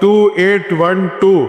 2812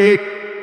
1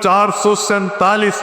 447।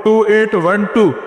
2812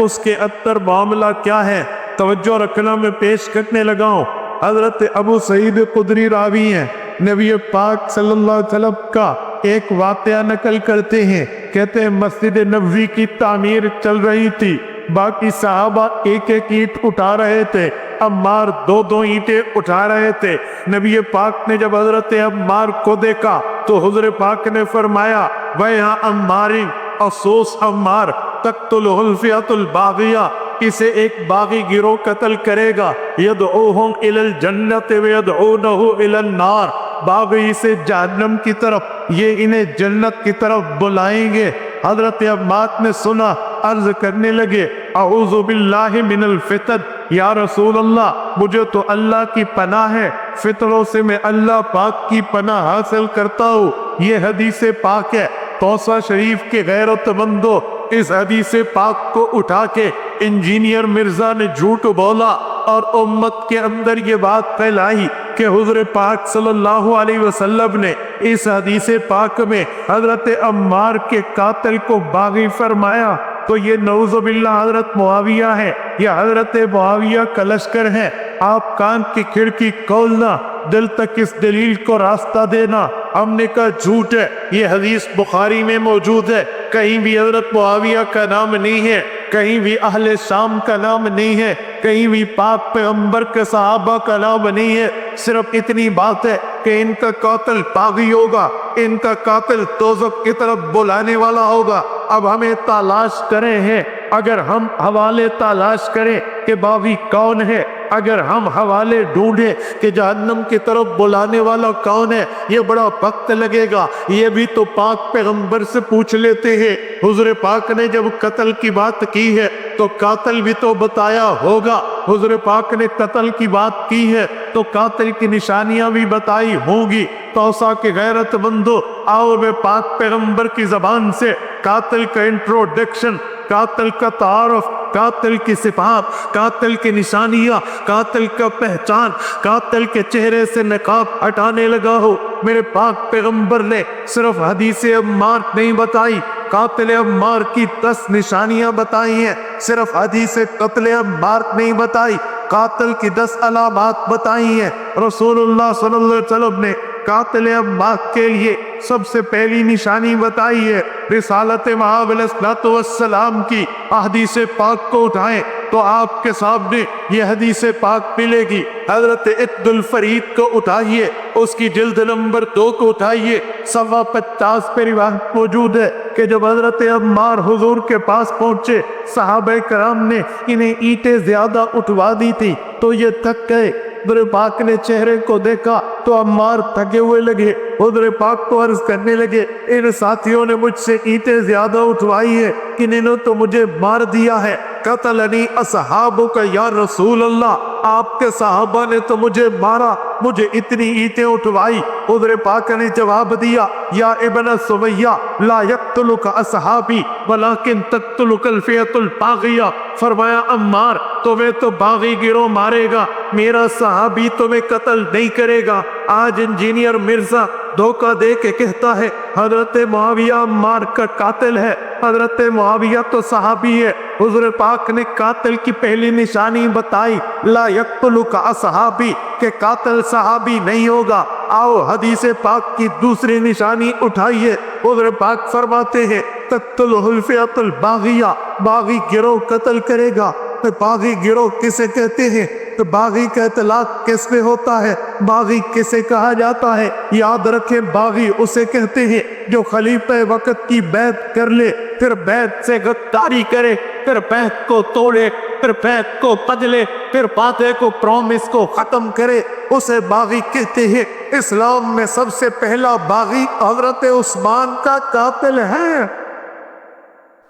اس کے اندر معاملہ کیا ہے، توجہ رکھنا، میں پیش کرنے لگا ہوں۔ حضرت ابو سعید خدری راوی ہیں، نبی پاک صلی اللہ علیہ وسلم کا ایک واقعہ نقل کرتے ہیں، کہتے ہیں مسجد نبوی کی تعمیر چل رہی تھی، باقی صحابہ ایک ایک اینٹ اٹھا رہے تھے، عمار دو دو اینٹیں اٹھا رہے تھے۔ نبی پاک نے جب حضرت عمار کو دیکھا تو حضور پاک نے فرمایا وَيْحَ عَمَّارٍ، افسوس عمار، تقتلہ الفئۃ الباغیہ، اسے ایک باغی گروہ قتل کرے گا، یدعوہم الی الجنۃ ویدعونہ الی النار، باغی اسے جہنم کی طرف، یہ انہیں جنت کی طرف بلائیں گے۔ حضرت عمار نے سنا، عرض کرنے لگے اعوذ باللہ من الفتن، یا رسول اللہ مجھے تو اللہ کی پناہ ہے، فتنوں سے میں اللہ پاک کی پناہ حاصل کرتا ہوں۔ یہ حدیث پاک ہے۔ توسہ شریف کے غیرت مندو، اس حدیث پاک کو اٹھا کے انجینئر مرزا نے جھوٹ بولا اور امت کے اندر یہ بات پھیلائی کہ حضور پاک صلی اللہ علیہ وسلم نے اس حدیث پاک میں حضرت عمار کے قاتل کو باغی فرمایا، تو یہ نعوذ باللہ حضرت معاویہ ہے، یہ حضرت معاویہ کا لشکر ہے۔ آپ کان کی کھڑکی کھولنا، دل تک اس دلیل کو راستہ دینا۔ ہم نے کہا جھوٹ ہے، یہ حدیث بخاری میں موجود ہے، کہیں بھی حضرت معاویہ کا نام نہیں ہے، کہیں بھی اہل شام کا نام نہیں ہے، کہیں بھی پاک پیغمبر کے صحابہ کا نام نہیں ہے، صرف اتنی بات ہے کہ ان کا قاتل باغی ہوگا، ان کا قاتل دوزخ کی طرف بلانے والا ہوگا۔ اب ہمیں تلاش کریں ہیں، اگر ہم حوالے تلاش کریں کہ باغی کون ہے، اگر ہم حوالے ڈھونڈیں کہ جہنم کی طرف بلانے والا کون ہے، یہ بڑا وقت لگے گا۔ یہ بھی تو پاک پیغمبر سے پوچھ لیتے ہیں، حضور پاک نے جب قتل کی بات کی ہے تو قاتل بھی تو بتایا ہوگا، حضور پاک نے قتل کی بات کی ہے تو قاتل کی نشانیاں بھی بتائی ہوں گی۔ توسا کے غیرت مندو، آؤ میں پاک پیغمبر کی زبان سے قاتل کا انٹروڈکشن، قاتل کا تعارف، قاتل کی صفات، قاتل کی نشانیاں، قاتل کا پہچان، قاتل کے چہرے سے نقاب ہٹانے لگا ہو۔ میرے پاک پیغمبر نے صرف حدیث عمار نہیں بتائی، قاتل عمار کی 10 نشانیاں بتائی ہیں، صرف حدیث قتل عمار نہیں بتائی، قاتل کی 10 علامات بتائی ہیں۔ رسول اللہ صلی اللہ علیہ وسلم نے قاتل عمار کے لیے سب سے پہلی نشانی بتائی ہے رسالت مآب علیہ السلام کی۔ حدیث پاک کو اٹھائیں تو آپ کے سامنے یہ حدیث پاک ملے گی۔ حضرت عقد الفرید کو اٹھائیے، اس کی جلد نمبر 2 کو اٹھائیے، 50 پہ روایت موجود ہے کہ جب حضرت عمار حضور کے پاس پہنچے، صحابہ کرام نے انہیں اینٹیں زیادہ اٹھوا دی تھی تو یہ تھک گئے۔ حضور پاک نے چہرے کو دیکھا تو عمار تھکے ہوئے لگے، حضور پاک کو عرض کرنے لگے ان ساتھیوں نے مجھ سے اینٹیں زیادہ اٹھوائی ہے، انہوں نے تو مجھے مار دیا ہے۔ قتلنی اصحابک یا رسول اللہ، آپ کے صحابہ نے تو مجھے مارا، مجھے اتنی اینٹیں اٹھوائی۔ حضور پاک نے جواب دیا یا ابن سمیہ لا یقتلک اصحابی ولکن تقتلک الفئۃ الباغیہ، فرمایا عمار تمہیں تو باغی گروہ مارے گا، میرا صحابی تمہیں قتل نہیں کرے گا۔ آج انجینئر مرزا دھوکہ دے کے کہتا ہے حضرت معاویہ عمار کا قاتل ہے، حضرت معاویہ تو صحابی ہے۔ حضور پاک نے قاتل کی پہلی نشانی بتائی لا یقتلک اصحابی، کہ قاتل صحابی نہیں ہوگا۔ آؤ حدیث پاک کی دوسری نشانی اٹھائیے، حضور پاک فرماتے ہیں تقتلہ الفئۃ الباغیہ، باغی گروہ قتل کرے گا۔ باغی گروہ کسے کہتے ہیں؟ تو باغی کا اطلاق کس پہ ہوتا ہے؟ باغی کسے کہا جاتا ہے؟ یاد رکھیں باغی اسے کہتے ہیں جو خلیفہ وقت کی بیعت کر لے، پھر بیعت سے غداری کرے، پھر بیعت کو توڑے، پھر بیعت کو بدلے، پھر وعدے کو پرومس کو ختم کرے، اسے باغی کہتے ہیں۔ اسلام میں سب سے پہلا باغی حضرت عثمان کا قاتل ہے۔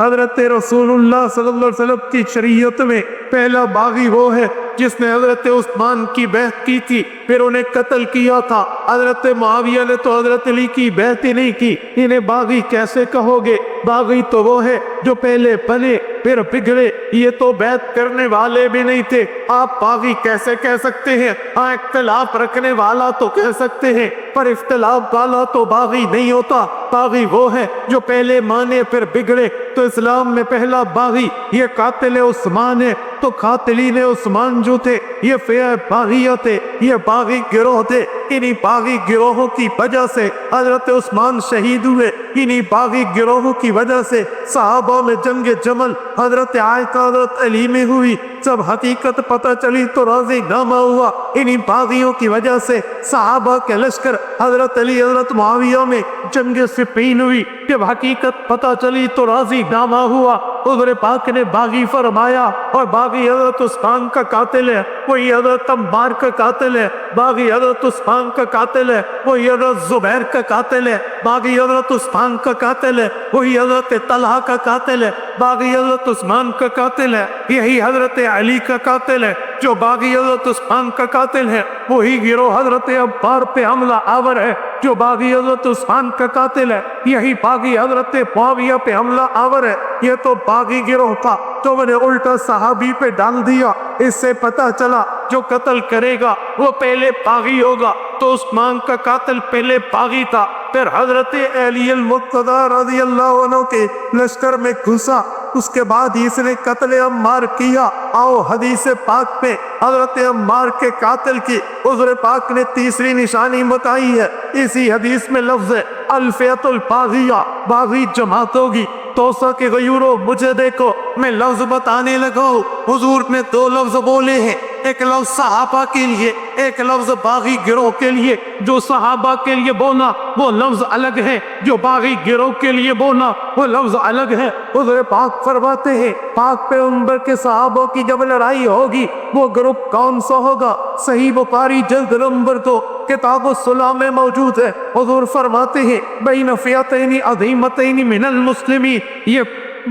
حضرت رسول اللہ صلی اللہ علیہ وسلم کی شریعت میں پہلا باغی وہ ہے جس نے حضرت عثمان کی بیعت کی تھی۔ پھر انہیں قتل کیا تھا۔ حضرت معاویہ نے تو حضرت علی کی بیعت ہی نہیں کی، انہیں باغی کیسے کہو گے؟ باغی تو وہ ہے جو پہلے بنے پھر بگڑے، یہ تو بیعت کرنے والے بھی نہیں تھے، آپ باغی کیسے کہہ سکتے ہیں؟ ہاں اختلاف رکھنے والا تو کہہ سکتے ہیں، پر اختلاف والا تو باغی نہیں ہوتا۔ باغی وہ ہے جو پہلے مانے پھر بگڑے۔ تو اسلام میں پہلا باغی یہ قاتل عثمان ہے، تو قاتلین عثمان جو تھے یہ فئہ باغیہ تھے، یہ باغی گروہ تھے۔ انہی باغی گروہوں کی وجہ سے حضرت عثمان شہید ہوئے، انہی باغی گروہوں کی وجہ سے صحابہ میں جنگ جمل حضرت عائشہ حضرت علی میں ہوئی، جب حقیقت پتہ چلی تو راضی نامہ ہوا۔ انہی باغیوں کی وجہ سے صحابہ کے لشکر حضرت علی حضرت معاویہ میں جنگ صفین ہوئی، جب حقیقت پتہ چلی تو راضی نامہ ہوا۔ حضور پاک نے باغی فرمایا، اور باغی حضرت عثمان کا قاتل ہے وہی حضرت عمار کا قاتل ہے، باغی حضرت عثمان کا قاتل ہے وہی حضرت زبیر کا قاتل ہے، باغی حضرت عثمان کا قاتل ہے وہی حضرت طلحہ کا قاتل ہے، باغی حضرت عثمان کا قاتل ہے یہی حضرت علی کا قاتل ہے، جو باغی حضرت عثمان کا قاتل ہے وہی گروہ حضرت عمار پہ حملہ آور ہے، جو باغی حضرت عثمان کا قاتل ہے یہی باغی حضرت معاویہ پہ حملہ آور ہے۔ یہ تو باغی گروہ تھا تو میں نے الٹا صحابی پہ ڈال دیا۔ اس سے پتہ چلا جو قتل کرے گا وہ پہلے باغی ہوگا، تو عثمان کا قاتل پہلے باغی تھا، پھر حضرت علی المرتضی رضی اللہ عنہ کے لشکر میں گھسا، اس کے بعد اس نے قتل عمار کیا۔ آؤ حدیث پاک میں حضرت عمار کے قاتل کی حضور پاک نے تیسری نشانی بتائی ہے۔ اسی حدیث میں لفظ ہے الفئۃ الباغیہ، باغی جماعت ہوگی۔ توسا کے غیورو مجھے دیکھو، میں لفظ بتانے لگا ہوں۔ حضور نے دو لفظ بولے ہیں، ایک لفظ صحابہ کے لیے، ایک لفظ باغی گروہ کے لیے۔ جو صحابہ کے لیے بولا وہ لفظ الگ ہے، جو باغی گروہ کے لیے بولا وہ لفظ الگ ہے۔ حضور پاک فرماتے ہیں پاک پیغمبر کے صحابوں کی جب لڑائی ہوگی وہ گروپ کون سا ہوگا؟ صحیح بخاری جلد نمبر 2 کتاب الصلح میں موجود ہے۔ حضور فرماتے ہیں بین فئتین عظیمتین من المسلمین، یہ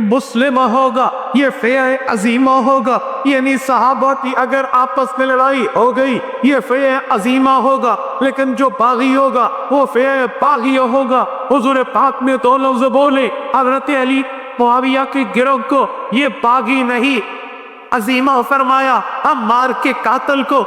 مسلمہ ہوگا، یہ فئہ عظیمہ ہوگا، یعنی صحابہ کی اگر آپس میں لڑائی ہو گئی یہ فئہ عظیمہ ہوگا، لیکن جو باغی ہوگا وہ فئہ باغیہ ہوگا۔ حضور پاک نے دو لفظ بولے، حضرت علی معاویہ کے گروہ کو یہ باغی نہیں عظیمہ فرمایا، عمار کے قاتل کو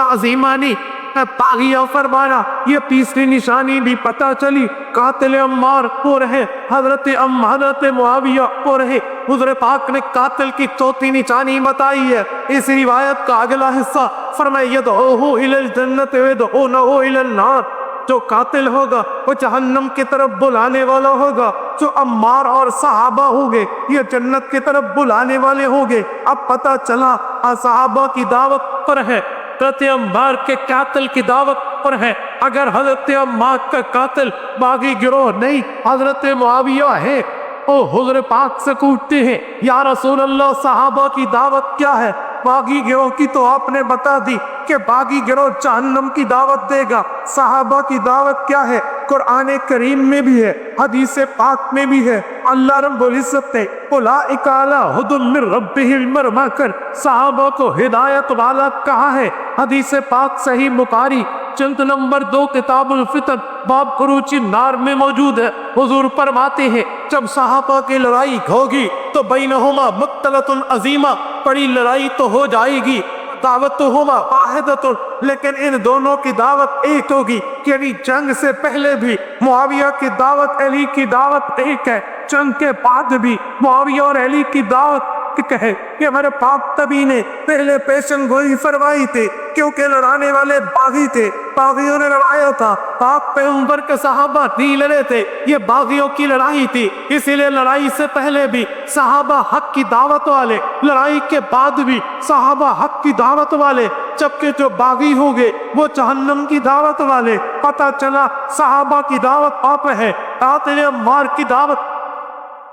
عظیمہ نہیں باغیہ فرمایا۔ یہ تیسری نشانی بھی پتہ چلی، قاتل عمار وہ رہے، حضرت حضرت معاویہ وہ رہے۔ حضور پاک نے قاتل کی چوتھی نشانی بتائی ہے۔ اس روایت کا اگلا حصہ فرمایا یدعوہ الی الجنۃ ویدعونہ الی النار، جو قاتل ہوگا وہ جہنم کی طرف بلانے والا ہوگا، جو عمار اور صحابہ ہوں گے یہ جنت کی طرف بلانے والے ہوں گے۔ اب پتہ چلا صحابہ کی دعوت پر ہے، حضرت عمار کے قاتل کی دعوت پر ہے۔ اگر حضرت عمار کا قاتل باغی گروہ نہیں حضرت معاویہ ہے، وہ حضور پاک سے پوچھتے ہیں یا رسول اللہ صحابہ کی دعوت کیا ہے؟ باغی گروہ کی تو آپ نے بتا دی کہ باغی گروہ جہنم کی دعوت دے گا۔ صحابہ کی دعوت کیا ہے؟ قرآن کریم میں بھی ہے، حدیث پاک میں بھی ہے۔ اللہ رب العزت نے اولئک علی ھدی من ربہم فرما کر صحابہ کو ہدایت والا کہا ہے۔ حدیث پاک صحیح بخاری جلد نمبر 2 کتاب الفتن باب خروج النار میں موجود ہے۔ حضور فرماتے ہیں جب صحابہ کی لڑائی ہوگی تو بینہما مقتلۃ عظیمہ، بڑی لڑائی تو ہو جائے گی، دعوتہما واحدۃ، لیکن ان دونوں کی دعوت ایک ہوگی، یعنی جنگ سے پہلے بھی معاویہ کی دعوت علی کی دعوت ایک ہے، جنگ کے بعد بھی معاویہ اور علی کی دعوت کہے کہ ہمارے پاک نبی نے پہلے پیشن گوئی فرمائی تھی، کیونکہ لڑانے والے باغی تھے، باغیوں نے لڑایا تھا، پاک پیغمبر کے صحابہ نہیں لڑے تھے، یہ باغیوں کی لڑائی تھی۔ اسی لیے لڑائی سے پہلے بھی صحابہ حق کی دعوت والے، لڑائی کے بعد بھی صحابہ حق کی دعوت والے، جبکہ جو باغی ہوں گے وہ جہنم کی دعوت والے۔ پتہ چلا صحابہ کی دعوت آپ ہے، قاتل عمار کی دعوت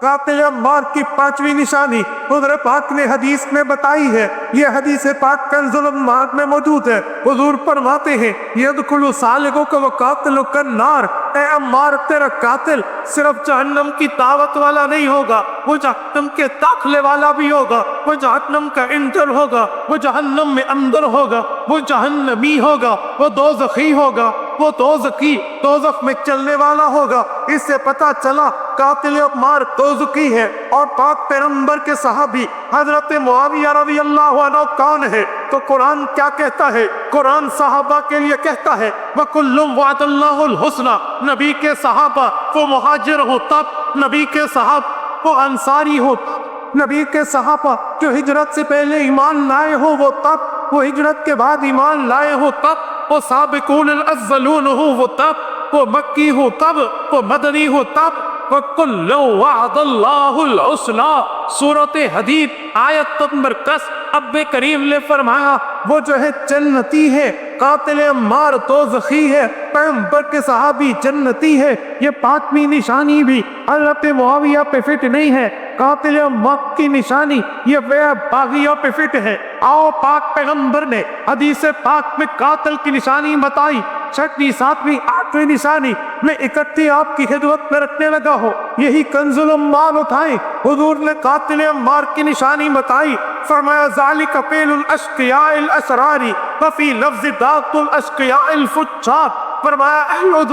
قاتل عمار کی پانچویں نشانی حضور پاک نے حدیث میں بتائی ہے، یہ حدیث پاک کنز العمار میں موجود ہے۔ حضور فرماتے ہیں یدخل سالکک و قاتلک النار، اے عمار تیرا قاتل صرف جہنم کی دعوت والا نہیں ہوگا، وہ جہنم کے داخلے والا بھی ہوگا، وہ جہنم کا انٹر ہوگا، وہ جہنم میں اندر ہوگا، وہ جہنمی ہوگا، وہ دوزخی ہوگا، وہ دوزخی دوزخ میں چلنے والا ہوگا۔ اس سے پتہ چلا قاتل عمار دوزخی ہے۔ اور پاک پیغمبر کے صحابی حضرت معاویہ رضی اللہ عنہ کون ہے؟ تو قرآن کیا کہتا ہے؟ قرآن صحابہ کے لیے کہتا ہے وَكُلٌّ وَعَدَ اللَّهُ الْحُسْنَى، نبی کے صحابہ وہ مہاجر ہو تب، نبی کے صحابہ وہ انصاری ہو تب، نبی کے صحابہ جو ہجرت سے پہلے ایمان لائے ہو وہ تب، وہ ہجرت کے بعد ایمان لائے ہو تب، وہ سابقون الاولون ہو وہ تب، وہ مکی ہو تب، وہ مدنی ہو تب۔ وَكُلٌّ وَعَدَ اللَّهُ الْحُسْنَى، سورۃ حدید آیت نمبر 10۔ اب کریم نے فرمایا وہ جو ہے جنتی ہے، قاتل عمار دوزخی ہے، پیغمبر کے صحابی جنتی ہے۔ یہ پانچویں نشانی بھی حضرت معاویہ پہ فٹ نہیں ہے، قاتل عمار کی نشانی یہ باغیہ پہ فٹ ہے۔ آؤ پاک پیغمبر نے حدیث پاک میں قاتل کی نشانی بتائی، چھٹی ساتویں آٹھویں نشانی میں اکٹھی آپ کی خدمت میں رکھنے لگا ہو۔ یہی کنز العمار اٹھائیں، حضور نے قاتل عمار کی نشانی بتائی، فرمایا ذالک فعل الاشقیاء الاشرار وفی لفظ داغ الاشقیاء الفجار، فرمایا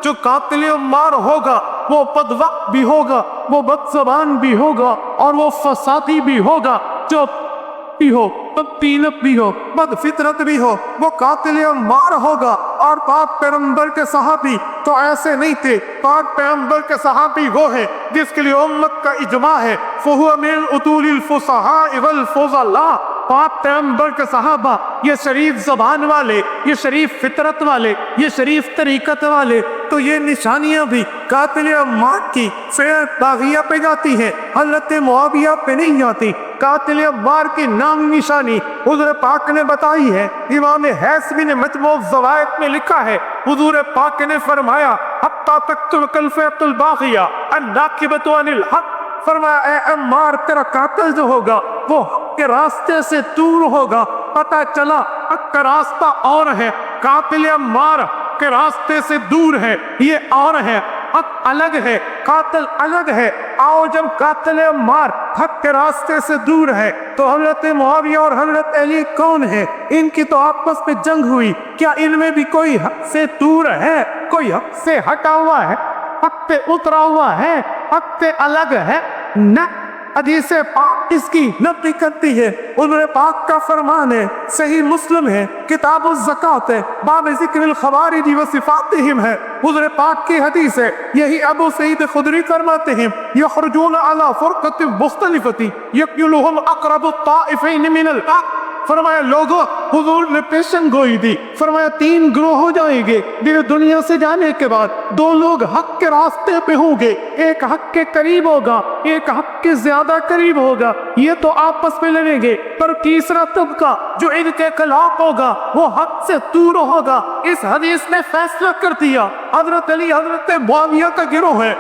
جو قاتل عمار ہوگا وہ بدوقت بھی ہوگا، وہ بد زبان بھی ہوگا، اور وہ فسادی بھی ہوگا، جو بھی ہو، بدطینت بھی ہو، بد فطرت بھی ہو، وہ قاتل عمار ہوگا۔ اور پاک پیغمبر کے صحابی تو ایسے نہیں تھے، پاک پیغمبر کے صحابی وہ ہے جس کے لیے امت کا اجماع ہے فَهُوَ مِنْ أُطُولِ الْفُصَحَاءِ وَالْفُضَلَاءِ۔ پاک پیغمبر کے صحابہ یہ شریف زبان والے، یہ شریف فطرت والے، یہ شریف طریقت والے، تو یہ نشانیاں بھی قاتل عمار کی فعل باغیہ پہ جاتی ہے، حضرت معاویہ پہ نہیں جاتی۔ قاتل عمار کی نام نشانی حضور پاک نے بتائی ہے، امام حیثمی نے مجموع الزوائد میں لکھا ہے، حضور پاک نے فرمایا حتی تقتلک الفئۃ الباغیہ الناکبۃ عن الحق، فرمایا اے عمار تیرا قاتل جو ہوگا وہ حق کے راستے سے دور ہوگا۔ پتہ چلا حق کا راستہ اور ہے، قاتل عمار کے راستے سے دور ہے، یہ اور ہے، حق الگ ہے، قاتل الگ ہے۔ آؤ جب قاتل عمار حق کے راستے سے دور ہے تو حضرت معاویہ اور حضرت علی کون ہے؟ ان کی تو آپس میں جنگ ہوئی، کیا ان میں بھی کوئی حق سے دور ہے، کوئی حق سے ہٹا ہوا ہے، حق پہ اترا ہوا ہے، حق پہ الگ ہے؟ نہ، حدیث پاک اس کی نفی کرتی ہے۔ حضور پاک کا فرمان ہے، صحیح مسلم ہے، کتاب الزکوٰۃ ہے، باب ذکر الخوارج و صفاتہم ہے، حضور پاک کی حدیث ہے۔ یہی ابو سعید خدری فرماتے ہیں یخرجون علی فرقۃ مختلفۃ یقتلهم اقرب الطائفین من الحق، فرمایا لوگوں، حضور نے پیشن گوئی دی، فرمایا تین گروہ ہو جائیں گے میرے دنیا سے جانے کے بعد، دو لوگ حق کے راستے پہ ہوں گے، ایک حق کے قریب ہوگا، ایک حق کے زیادہ قریب ہوگا، یہ تو آپس میں لڑیں گے، پر تیسرا طبقہ جو ان کے خلاف ہوگا وہ حق سے دور ہوگا۔ اس حدیث نے فیصلہ کر دیا حضرت علی حضرت معاویہ کا گروہ ہے،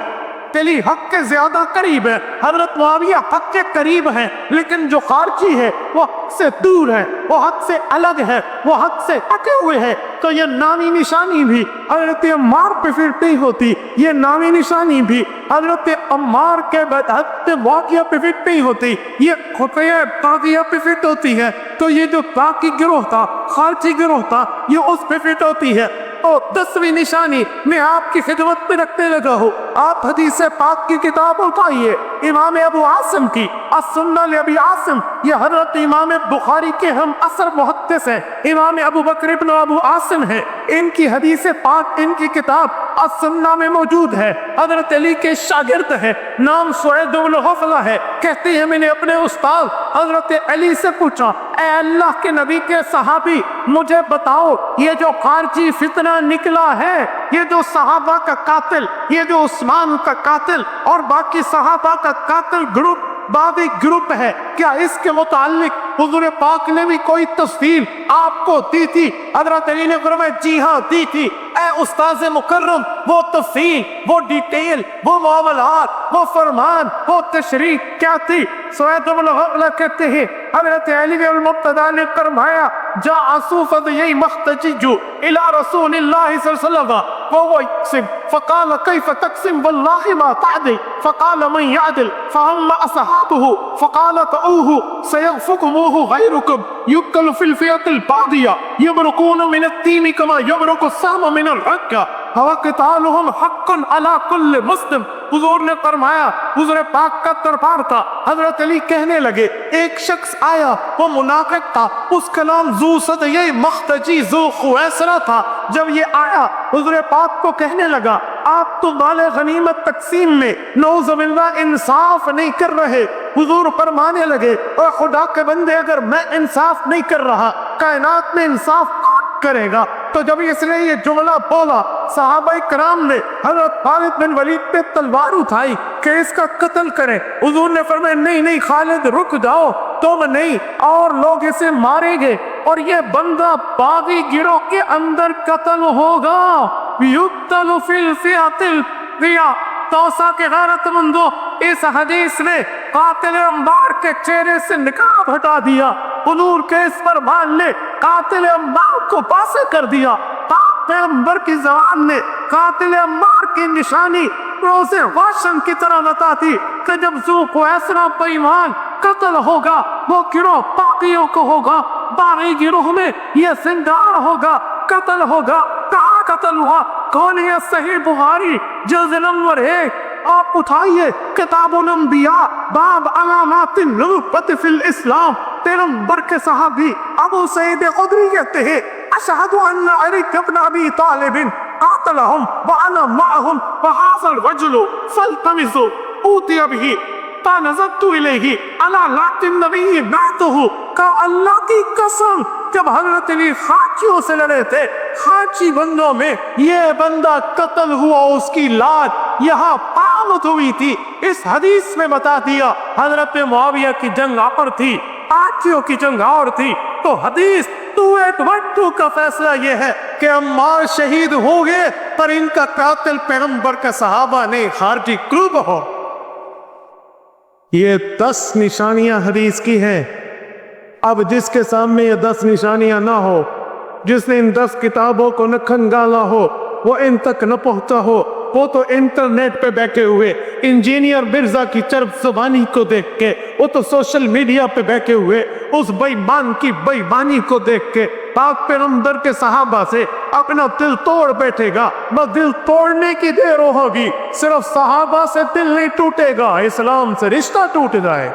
علی حق کے زیادہ قریب ہے، حضرت معاویہ حق کے قریب ہیں، لیکن جو خارجی ہے وہ حق سے دور ہے، وہ حق سے الگ ہے، وہ حق سے ہٹے ہوئے ہے۔ تو یہ نامی نشانی بھی حضرت عمار پہ فٹ نہیں ہوتی، یہ نامی نشانی بھی حضرت عمار کے بعد حضرت معاویہ پہ فٹ نہیں ہوتی، یہ خفیہ باغیہ پہ فٹ ہوتی ہے۔ تو یہ جو باقی گروہ تھا، خارجی گروہ تھا، یہ اس پہ فٹ ہوتی ہے۔ اور 10ویں نشانی میں آپ کی خدمت میں رکھنے لگا ہوں، آپ حدیث پاک کی کتاب اٹھائیے، امام ابو عاصم کی السنہ لابی عاصم، یہ حضرت امام بخاری کے ہم اثر محدث ہیں، امام ابو بکر ابن ابو عاصم ہیں، ان کی حدیث پاک ان کی کتاب السنہ میں موجود ہے۔ حضرت علی کے شاگرد ہے، نام سعید بن غفلہ ہے، کہتے ہیں میں نے اپنے استاد حضرت علی سے پوچھا اے اللہ کے نبی کے صحابی مجھے بتاؤ یہ جو خارجی فتنہ نکلا ہے، یہ جو صحابہ کا قاتل، یہ جو عثمان کا قاتل اور باقی صحابہ کا قاتل گروپ بابی گروپ ہے، کیا اس کے متعلق حضور پاک نے بھی کوئی تفصیل آپ کو دی تھی؟ حضرت علی نے فرمایا جی ہاں دی تھی۔ اے اے استاذ مکرم، وہ تفصیل، وہ ڈیٹیل، وہ معاملات، وہ فرمان، وہ تشریح کیا تھی؟ سوید بن غفلہ کہتے ہیں حضرت علی المبتدا نے فرمایا جاء صوفی مختجج الى رسول اللہ صلی اللہ علیہ وسلم وهو يقسم فقال كيف تقسم والله ما تعدل فقال من يعدل فهم اصحابه فقال طعوه سيغفكموه غيركم يقتل في الفئة الباغية يبرقون من التيم كما يبرق السهم من الحكة وقتالهم حق على كل مسلم۔ حضور نے فرمایا، حضور پاک کا دربار تھا، حضرت علی کہنے لگے ایک شخص آیا، وہ منافق تھا، اس کا نام ذو صدیہ مختجی ذو خویسرہ تھا۔ جب یہ آیا حضور پاک کو کہنے لگا آپ تو مال غنیمت تقسیم میں نعوذ باللہ انصاف نہیں کر رہے۔ حضور فرمانے لگے اے خدا کے بندے، اگر میں انصاف نہیں کر رہا کائنات میں انصاف کون کرے گا؟ تو جب اس نے یہ جملہ بولا صحابہ کرام نے حضرت خالد بن ولید پہ تلوار اٹھائی کہ اس کا قتل کریں۔ حضور نے فرمایا نہیں نہیں خالد رک جاؤ، تم نہیں اور لوگ اسے ماریں گے اور یہ بندہ باغی گروہ کے اندر قتل ہوگا۔ یقتل فی الفئۃ الباغیہ۔ توسا کے غیرت مندو، اس حدیث نے قاتل عمار کے چہرے سے نقاب ہٹا دیا۔ حضور کے اس فرمان نے قاتل عمار کو پاسے کر دیا۔ پاک پیغمبر کی زبان نے قاتل عمار کی نشانی روز واشن کی طرح بتا دی کہ جب ذو خویسرہ بے ایمان قتل ہوگا وہ گروہ باغیوں کو ہوگا، باغی گروہ میں یہ زندہ ہوگا، قتل ہوگا۔ کہاں قتل ہوا؟ کون ہے؟ صحیح بخاری جلد نمبر 1 آپ اٹھائیے، کتاب الانبیاء باب علامات النبوت فی الاسلام۔ پیغمبر کے صحابی ابو سعید خدری کہتے ہیں اشہد ان علی بن ابی طالب قاتلہم وانا معہم وہذا الرجل فالتمسوا اوتی به فنظرت الیہ علی لات النبی بعدہ۔ کہ اللہ کی قسم جب حضرت علی خاچیوں سے لڑے تھے، خاچی بندوں میں یہ بندہ قتل ہوا، اس کی لات یہاں پامت ہوئی تھی۔ اس حدیث میں بتا دیا حضرت معاویہ کی جنگ اور تھی، آٹھیوں کی جنگ اور تھی۔ تو حدیث 2812 کا فیصلہ یہ ہے کہ عمار شہید ہو گئے پر ان کا قاتل پیغمبر کا صحابہ نے خارجی گروپ ہو۔ یہ 10 نشانیاں حدیث کی ہیں۔ اب جس کے سامنے یہ 10 نشانیاں نہ ہو، جس نے ان 10 کتابوں کو نہ کھنگالا ہو، وہ ان تک نہ پہنچا ہو، وہ تو انٹرنیٹ پہ بیٹھے ہوئے انجینئر مرزا کی چرب زبانی کو دیکھ کے، وہ تو سوشل میڈیا پہ بیٹھے ہوئے اس بے ایمان کی بے ایمانی کو دیکھ کے پاک پیغمبر کے صحابہ سے اپنا دل توڑ بیٹھے گا۔ بس دل توڑنے کی دیر ہوگی، صرف صحابہ سے دل نہیں ٹوٹے گا، اسلام سے رشتہ ٹوٹ جائے،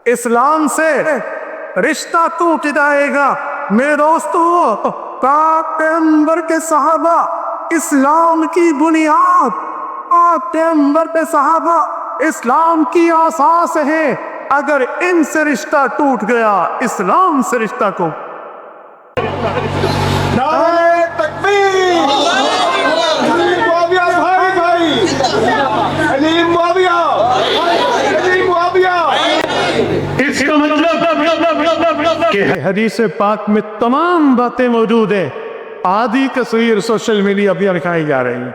اسلام سے رشتہ ٹوٹ جائے گا۔ میرے دوستو، پاک پیغمبر کے صحابہ اسلام کی بنیاد، پاک پیغمبر کے صحابہ اسلام کی اساس ہے۔ اگر ان سے رشتہ ٹوٹ گیا، اسلام سے رشتہ کو نعرہ تکبیر! علی معاویہ بھائی بھائی! علی معاویہ! علی معاویہ! اس کا مطلب کہ حدیث پاک میں تمام باتیں موجود ہیں۔ آدھی تصویر سوشل میڈیا پہ دکھائی جا رہی ہے،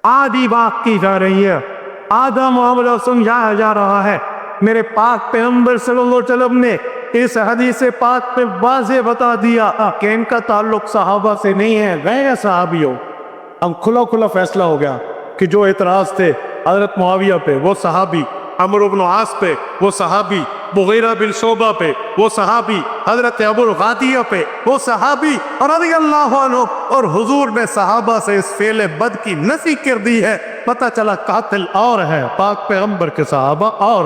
آدھی بات کی جا رہی ہے، آدھا معاملہ سمجھایا جا رہا ہے۔ میرے پاک پیغمبر صلی اللہ علیہ وسلم نے اس حدیث پاک میں واضح بتا دیا کہ ان کا تعلق صحابہ سے نہیں ہے، غیر صحابیوں۔ اب کھلا کھلا فیصلہ ہو گیا کہ جو اعتراض تھے حضرت معاویہ پہ وہ صحابی، عمرو بن عاص پہ وہ صحابی، مغیرہ بن شعبہ پہ وہ صحابی، حضرت ابو الغادیہ پہ وہ صحابی رضی اللہ عنہ، اور حضور نے صحابہ سے اس فعل بد کی نفی کر دی ہے۔ پتہ چلا قاتل اور ہے، پاک پیغمبر کے صحابہ اور۔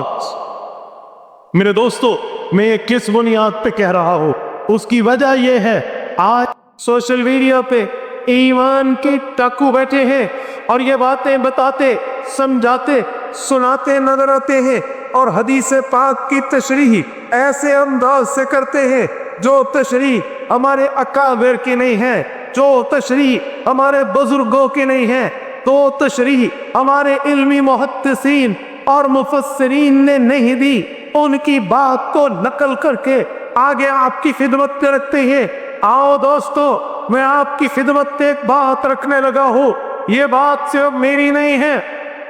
میرے دوستو، میں یہ کس بنیاد پہ کہہ رہا ہوں؟ اس کی وجہ یہ ہے آج سوشل میڈیا پہ ایمان کے ڈاکو بیٹھے ہیں اور یہ باتیں بتاتے، سمجھاتے، سناتے نظر آتے ہیں، اور حدیث پاک کی تشریح ایسے انداز سے کرتے ہیں جو تشریح ہمارے اکابر کی نہیں ہے، جو تشریح ہمارے بزرگوں کی نہیں ہے، تو تشریح ہمارے علمی محدثین اور مفسرین نے نہیں دی۔ ان کی بات کو نقل کر کے آگے آپ کی خدمت میں رکھتے ہیں۔ آؤ دوستو، میں آپ کی خدمت میں ایک بات رکھنے لگا ہوں، یہ بات صرف میری نہیں ہے،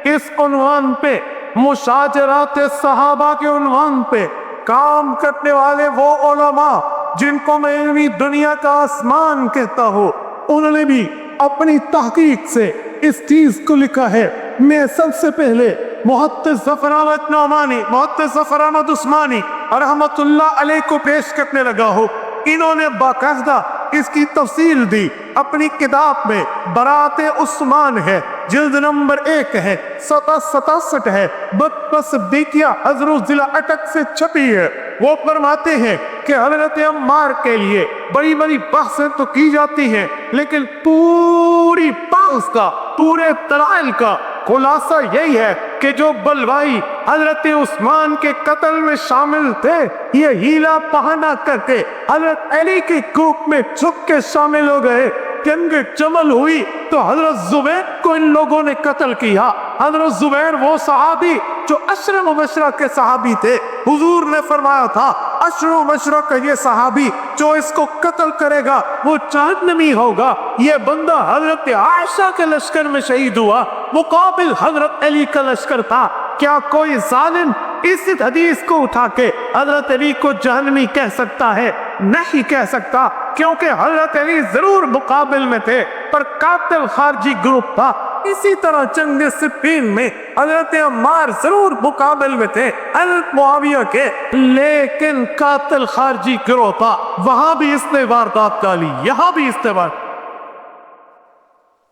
اس عنوان پہ، مشاجرات صحابہ کے عنوان پہ کام کرنے والے وہ علماء جن کو میں علمی دنیا کا آسمان کہتا ہوں، انہوں نے بھی اپنی تحقیق سے اس چیز کو لکھا ہے۔ میں سب سے پہلے محدث ظفر احمد نعمانی، محدث ظفر احمد عثمانی رحمت اللہ علیہ کو پیش کرنے لگا ہوں۔ انہوں نے باقاعدہ اس کی تفصیل دی اپنی کتاب میں، برات عثمان ہے، جلد نمبر 1 ہے، 67 ہے، بس صدیقیہ حضرت ضلع اٹک سے چھپی ہے۔ وہ فرماتے ہیں کہ حضرت عمار کے لیے بڑی بڑی بحثیں تو کی جاتی ہیں، لیکن پوری بحث کا، پورے دلائل کا خلاصہ یہی ہے کہ جو بلوائی حضرت عثمان کے قتل میں شامل تھے، یہ ہیلا بہانہ کر کے حضرت علی کے گروپ میں چھپ کے شامل ہو گئے۔ جنگ جمل ہوئی تو حضرت زبیر کو ان لوگوں نے قتل کیا۔ حضرت زبیر وہ صحابی جو عشر مبشرہ کے صحابی تھے، حضور نے فرمایا تھا عشر مبشرہ کا یہ صحابی جو اس کو قتل کرے گا وہ جہنمی ہوگا۔ یہ بندہ حضرت عائشہ کے لشکر میں شہید ہوا، مقابل حضرت علی کا لشکر تھا۔ کیا کوئی ظالم اس حدیث کو اٹھا کے حضرت علی کو جہنمی کہہ سکتا ہے؟ نہیں کہہ سکتا، کیونکہ حضرت علی ضرور مقابل میں تھے پر قاتل خارجی گروپ تھا۔ اسی طرح جنگ صفین میں حضرت عمار ضرور مقابل میں تھے حضرت معاویہ کے، لیکن قاتل خارجی گروہ تھا، وہاں بھی اس نے واردات ڈالی، یہاں بھی اس نے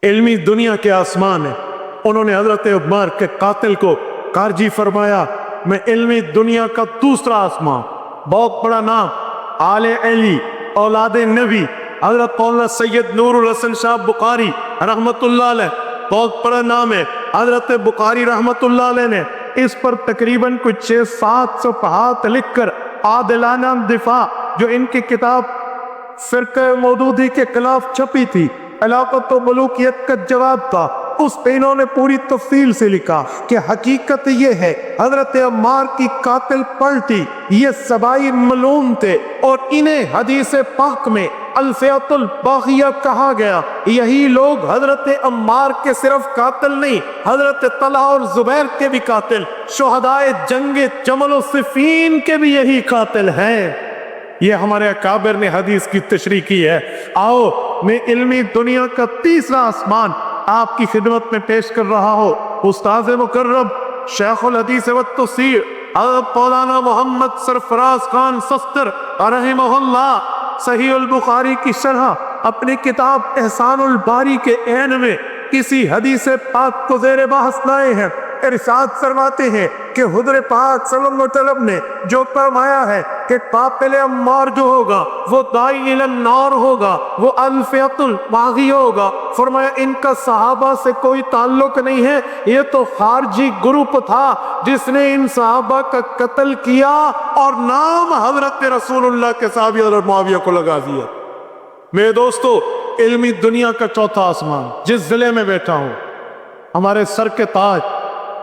علمی دنیا کے آسمان ہے۔ انہوں نے حضرت عمار کے قاتل کو خارجی فرمایا۔ میں علمی دنیا کا دوسرا آسمان، بہت بڑا نام، آل علی، اولاد نبی، حضرت مولانا سید نور الحسن شاہ بخاری رحمت اللہ علیہ، بہت بڑا نام ہے۔ حضرت بخاری رحمت اللہ علیہ نے اس پر تقریباً کچھ 600-700 صفحات لکھ کر عادلانہ دفاع، جو ان کی کتاب فرقہ مودودی کے خلاف چھپی تھی، علاقت و ملوکیت کا جواب تھا، اس پہ انہوں نے پوری تفصیل سے لکھا کہ حقیقت یہ ہے حضرت عمار کی قاتل پلٹی یہ سبائی ملعون تھے، اور انہیں حدیث پاک میں الفیۃ الباغیہ کہا گیا۔ یہی لوگ حضرت عمار کے صرف قاتل نہیں، حضرت طلحہ اور زبیر کے بھی قاتل، شہدائے جنگ جمل و صفین کے بھی یہی قاتل ہیں۔ یہ ہمارے اکابر نے حدیث کی تشریح کی ہے۔ آؤ میں علمی دنیا کا تیسرا آسمان آپ کی خدمت میں پیش کر رہا ہوں۔ استاد مکرم شیخ الحدیث والتفسیر حضرت مولانا محمد سرفراز خان سستر رحمہ اللہ صحیح البخاری کی شرح اپنی کتاب احسان الباری کے عین میں کسی حدیث پاک کو زیر بحث لائے ہیں۔ ارشاد فرماتے ہیں کہ حضور پاک صلی اللہ علیہ وسلم نے جو فرمایا ہے کہ قاتل عمار جو ہوگا وہ داعی الی النار ہوگا، وہ الفیۃ الباغیہ ہوگا، فرمایا ان کا صحابہ سے کوئی تعلق نہیں ہے، یہ تو خارجی گروپ تھا جس نے ان صحابہ کا قتل کیا اور نام حضرت رسول اللہ کے صحابی حضرت معاویہ کو لگا دیا۔ میرے دوستو، علمی دنیا کا چوتھا آسمان جس ضلع میں بیٹھا ہوں، ہمارے سر کے تاج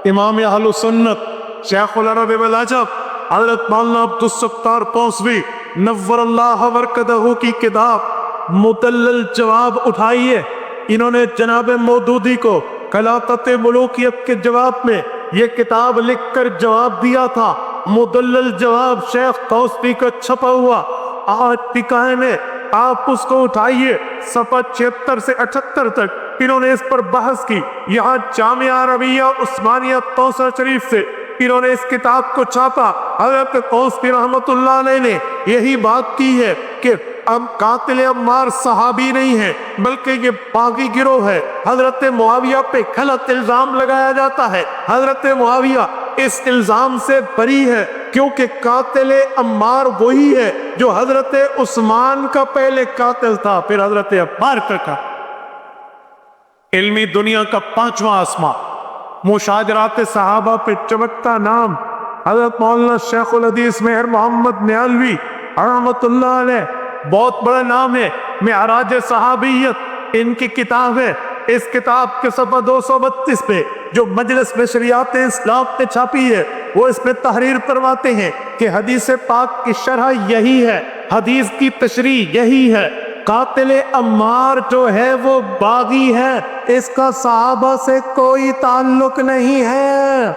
امام اہل سنت شیخ العرب والعجب حضرت مولانا عبدالستار پونسوی نور اللہ برکتہ کی کتاب مدلل جواب اٹھائیے۔ انہوں نے جناب مودودی کو خلافت ملوکیت کے جواب میں یہ کتاب لکھ کر جواب دیا تھا۔ مدلل جواب شیخ توسوی کا چھپا ہوا آج ٹکائے میں، آپ اس کو اٹھائیے، صفحہ 76 سے 78 تک انہوں نے اس پر بحث کی۔ یہاں جامعہ عربیہ عثمانیہ توسہ شریف سے انہوں نے اس کتاب کو چھاپا۔ حضرت توسوی رحمت اللہ علیہ نے یہی بات کی ہے کہ اب قاتل عمار صحابی نہیں ہے بلکہ یہ باغی گروہ ہے۔ حضرت معاویہ پہ غلط الزام لگایا جاتا ہے، حضرت معاویہ اس الزام سے بری ہے کیونکہ قاتل عمار وہی ہے جو حضرت عثمان کا پہلے قاتل تھا، پھر حضرت عمار کا۔ علمی دنیا کا پانچواں آسمان، مشاجرات صحابہ پہ چمکتا نام حضرت مولانا شیخ الحدیث مہر محمد نیالوی رحمت اللہ علیہ، بہت بڑا نام ہے، معراج صحابیت ان کی کتاب ہے۔ اس کتاب کے صفحہ 232 پہ جو مجلس نشریات اسلام نے چھاپی ہے، وہ اس میں تحریر فرماتے ہیں کہ حدیث پاک کی شرح یہی ہے، حدیث کی تشریح یہی ہے۔ قاتل عمار جو ہے وہ باغی ہے، اس کا صحابہ سے کوئی تعلق نہیں ہے۔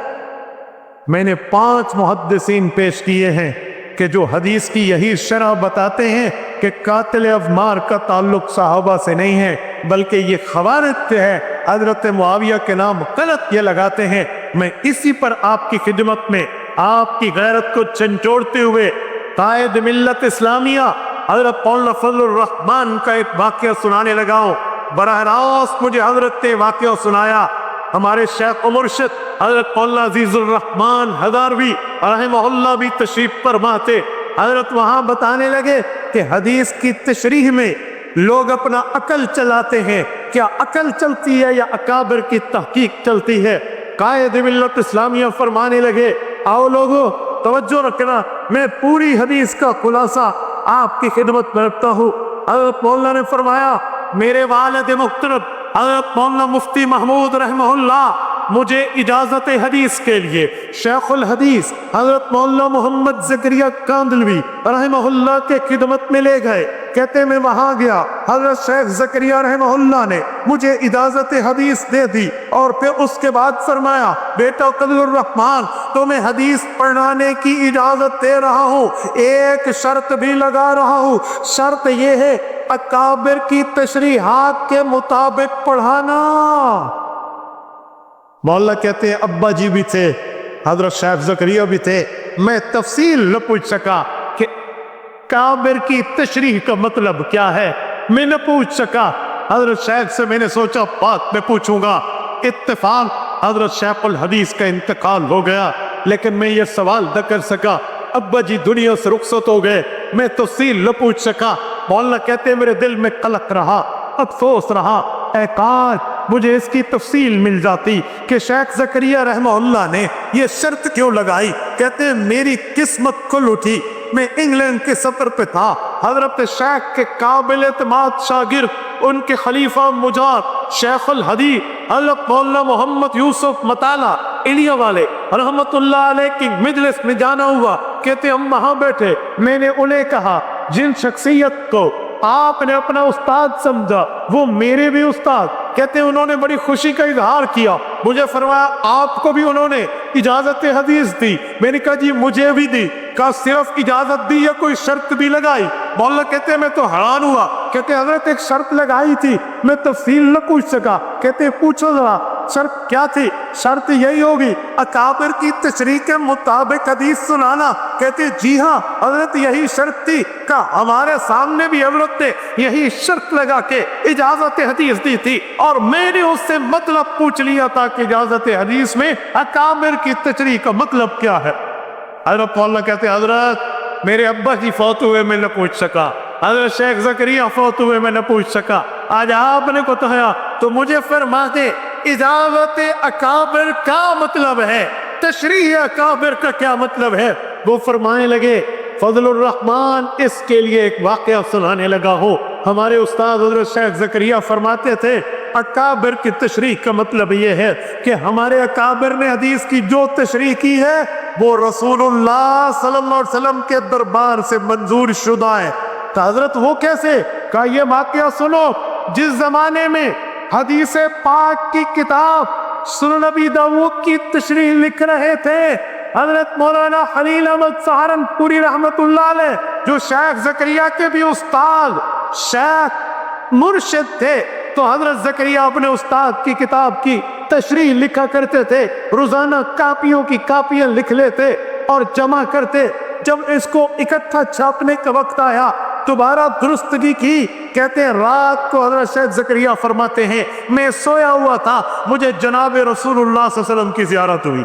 میں نے 5 محدثین پیش کیے ہیں کہ جو حدیث کی یہی شرح بتاتے ہیں کہ قاتل عمار کا تعلق صحابہ سے نہیں ہے بلکہ یہ خوارج سے ہے، حضرت معاویہ کے نام غلط یہ لگاتے ہیں۔ میں اسی پر آپ کی خدمت میں آپ کی غیرت کو جھنجھوڑتے ہوئے قائد ملت اسلامیہ حضرت مولانا فضل الرحمان کا ایک واقعہ سنانے لگا ہوں۔ براہ راست مجھے حضرت نے واقعہ سنایا، ہمارے شیخ و مرشد حضرت مولانا عزیز الرحمان ہزاروی رحمہ اللہ بھی تشریف فرما تھے۔ حضرت وہاں بتانے لگے کہ حدیث کی تشریح میں لوگ اپنا عقل چلاتے ہیں، کیا عقل چلتی ہے یا اکابر کی تحقیق چلتی ہے؟ قائد ملت اسلامیہ فرمانے لگے، آؤ لوگو توجہ رکھنا، میں پوری حدیث کا خلاصہ آپ کی خدمت میں رکھتا ہوں۔ حضرت مولانا نے فرمایا، میرے والد محترم حضرت مولانا مفتی محمود رحمہ اللہ مجھے اجازت حدیث کے لیے شیخ الحدیث حضرت مولانا محمد زکریا کاندلوی رحمہ اللہ کے خدمت میں لے گئے۔ کہتے میں وہاں گیا، حضرت شیخ زکریا رحمہ اللہ نے مجھے اجازت حدیث دے دی اور پھر اس کے بعد فرمایا، بیٹا قدر الرحمان تمہیں حدیث پڑھانے کی اجازت دے رہا ہوں، ایک شرط بھی لگا رہا ہوں، شرط یہ ہے اکابر کی تشریحات کے مطابق پڑھانا۔ مولا کہتے ہیں ابا جی بھی تھے، حضرت شیخ زکریا بھی تھے، میں تفصیل نہ پوچھ سکا کہ کابر کی تشریح کا مطلب کیا ہے، میں نہ پوچھ سکا۔ حضرت شیخ سے میں نے سوچا بات میں پوچھوں گا۔ اتفاق حضرت شیخ الحدیث کا انتقال ہو گیا، لیکن میں یہ سوال نہ کر سکا، ابا جی دنیا سے رخصت ہو گئے، میں تفصیل نہ پوچھ سکا۔ مولانا کہتے ہیں میرے دل میں قلق رہا، افسوس رہا، اے کاش مجھے اس کی تفصیل مل جاتی کہ شیخ زکریا رحمہ اللہ نے یہ شرط کیوں لگائی۔ کہتے ہیں میری قسمت کھل اٹھی، میں انگلینڈ کے سفر پہ تھا، حضرت شیخ کے قابل اعتماد شاگرد ان کے خلیفہ مجاہد شیخ الحدیث حضرت مولانا محمد یوسف مطالعہ انڈیا والے رحمت اللہ علیہ کی مجلس میں جانا ہوا۔ کہتے ہم وہاں بیٹھے، میں نے انہیں کہا جن شخصیت کو آپ نے اپنا استاد سمجھا وہ میرے بھی استاد۔ کہتے ہیں انہوں نے بڑی خوشی کا اظہار کیا، مجھے فرمایا آپ کو بھی انہوں نے اجازت حدیث دی؟ میں نے کہا جی مجھے بھی دی۔ کہا صرف اجازت دی یا کوئی شرط بھی لگائی؟ مولانا کہتے ہیں میں تو حیران ہوا، کہتے ہیں حضرت ایک شرط لگائی تھی، میں تفصیل نہ پوچھ سکا۔ کہتے ہیں پوچھو ذرا شرط کیا تھی؟ شرط یہی ہوگی اکابر کی تشریح کے مطابق حدیث سنانا۔ کہتے ہیں جی ہاں حضرت یہی شرط تھی۔ کہا ہمارے سامنے بھی حضرت نے یہی شرط لگا کے اجازت حدیث دی تھی اور میں نے اس سے مطلب پوچھ لیا تھا کہ اجازت حدیث میں اکابر کی تشریح کا مطلب کیا ہے۔ حضرت مولانا کہتے ہیں حضرت میرے ابا جی فوت ہوئے، میں نہ پوچھ سکا، حضرت شیخ زکریا فوت ہوئے، میں نہ پوچھ سکا، آج آپ نے بتایا تو مجھے فرما دے اجازت اکابر کا مطلب ہے، تشریح اکابر کا کیا مطلب ہے۔ وہ فرمانے لگے فضل الرحمان اس کے لیے ایک واقعہ سنانے لگا ہو۔ ہمارے استاد حضرت شیخ زکریا فرماتے تھے اکابر کی تشریح کا مطلب یہ ہے کہ ہمارے اکابر نے حدیث کی جو تشریح کی ہے وہ رسول اللہ صلی اللہ علیہ وسلم کے دربار سے منظور شدہ ہے۔ تو حضرت وہ کیسے؟ کہا یہ واقعہ سنو، جس زمانے میں حدیث پاک کی کتاب سنن ابی داؤد کی تشریح لکھ رہے تھے حضرت مولانا خلیل احمد سہارنپوری رحمت اللہ علیہ، جو شیخ زکریا کے بھی استاد شیخ مرشد تھے، تو حضرت زکریا اپنے استاد کی کتاب کی تشریح لکھا کرتے تھے، روزانہ کاپیوں کی کاپیاں لکھ لیتے اور جمع کرتے۔ جب اس کو اکٹھا چھاپنے کا وقت آیا دوبارہ درستگی کی، کہتے ہیں رات کو حضرت شیخ زکریا فرماتے ہیں میں سویا ہوا تھا، مجھے جناب رسول اللہ صلی اللہ علیہ وسلم کی زیارت ہوئی،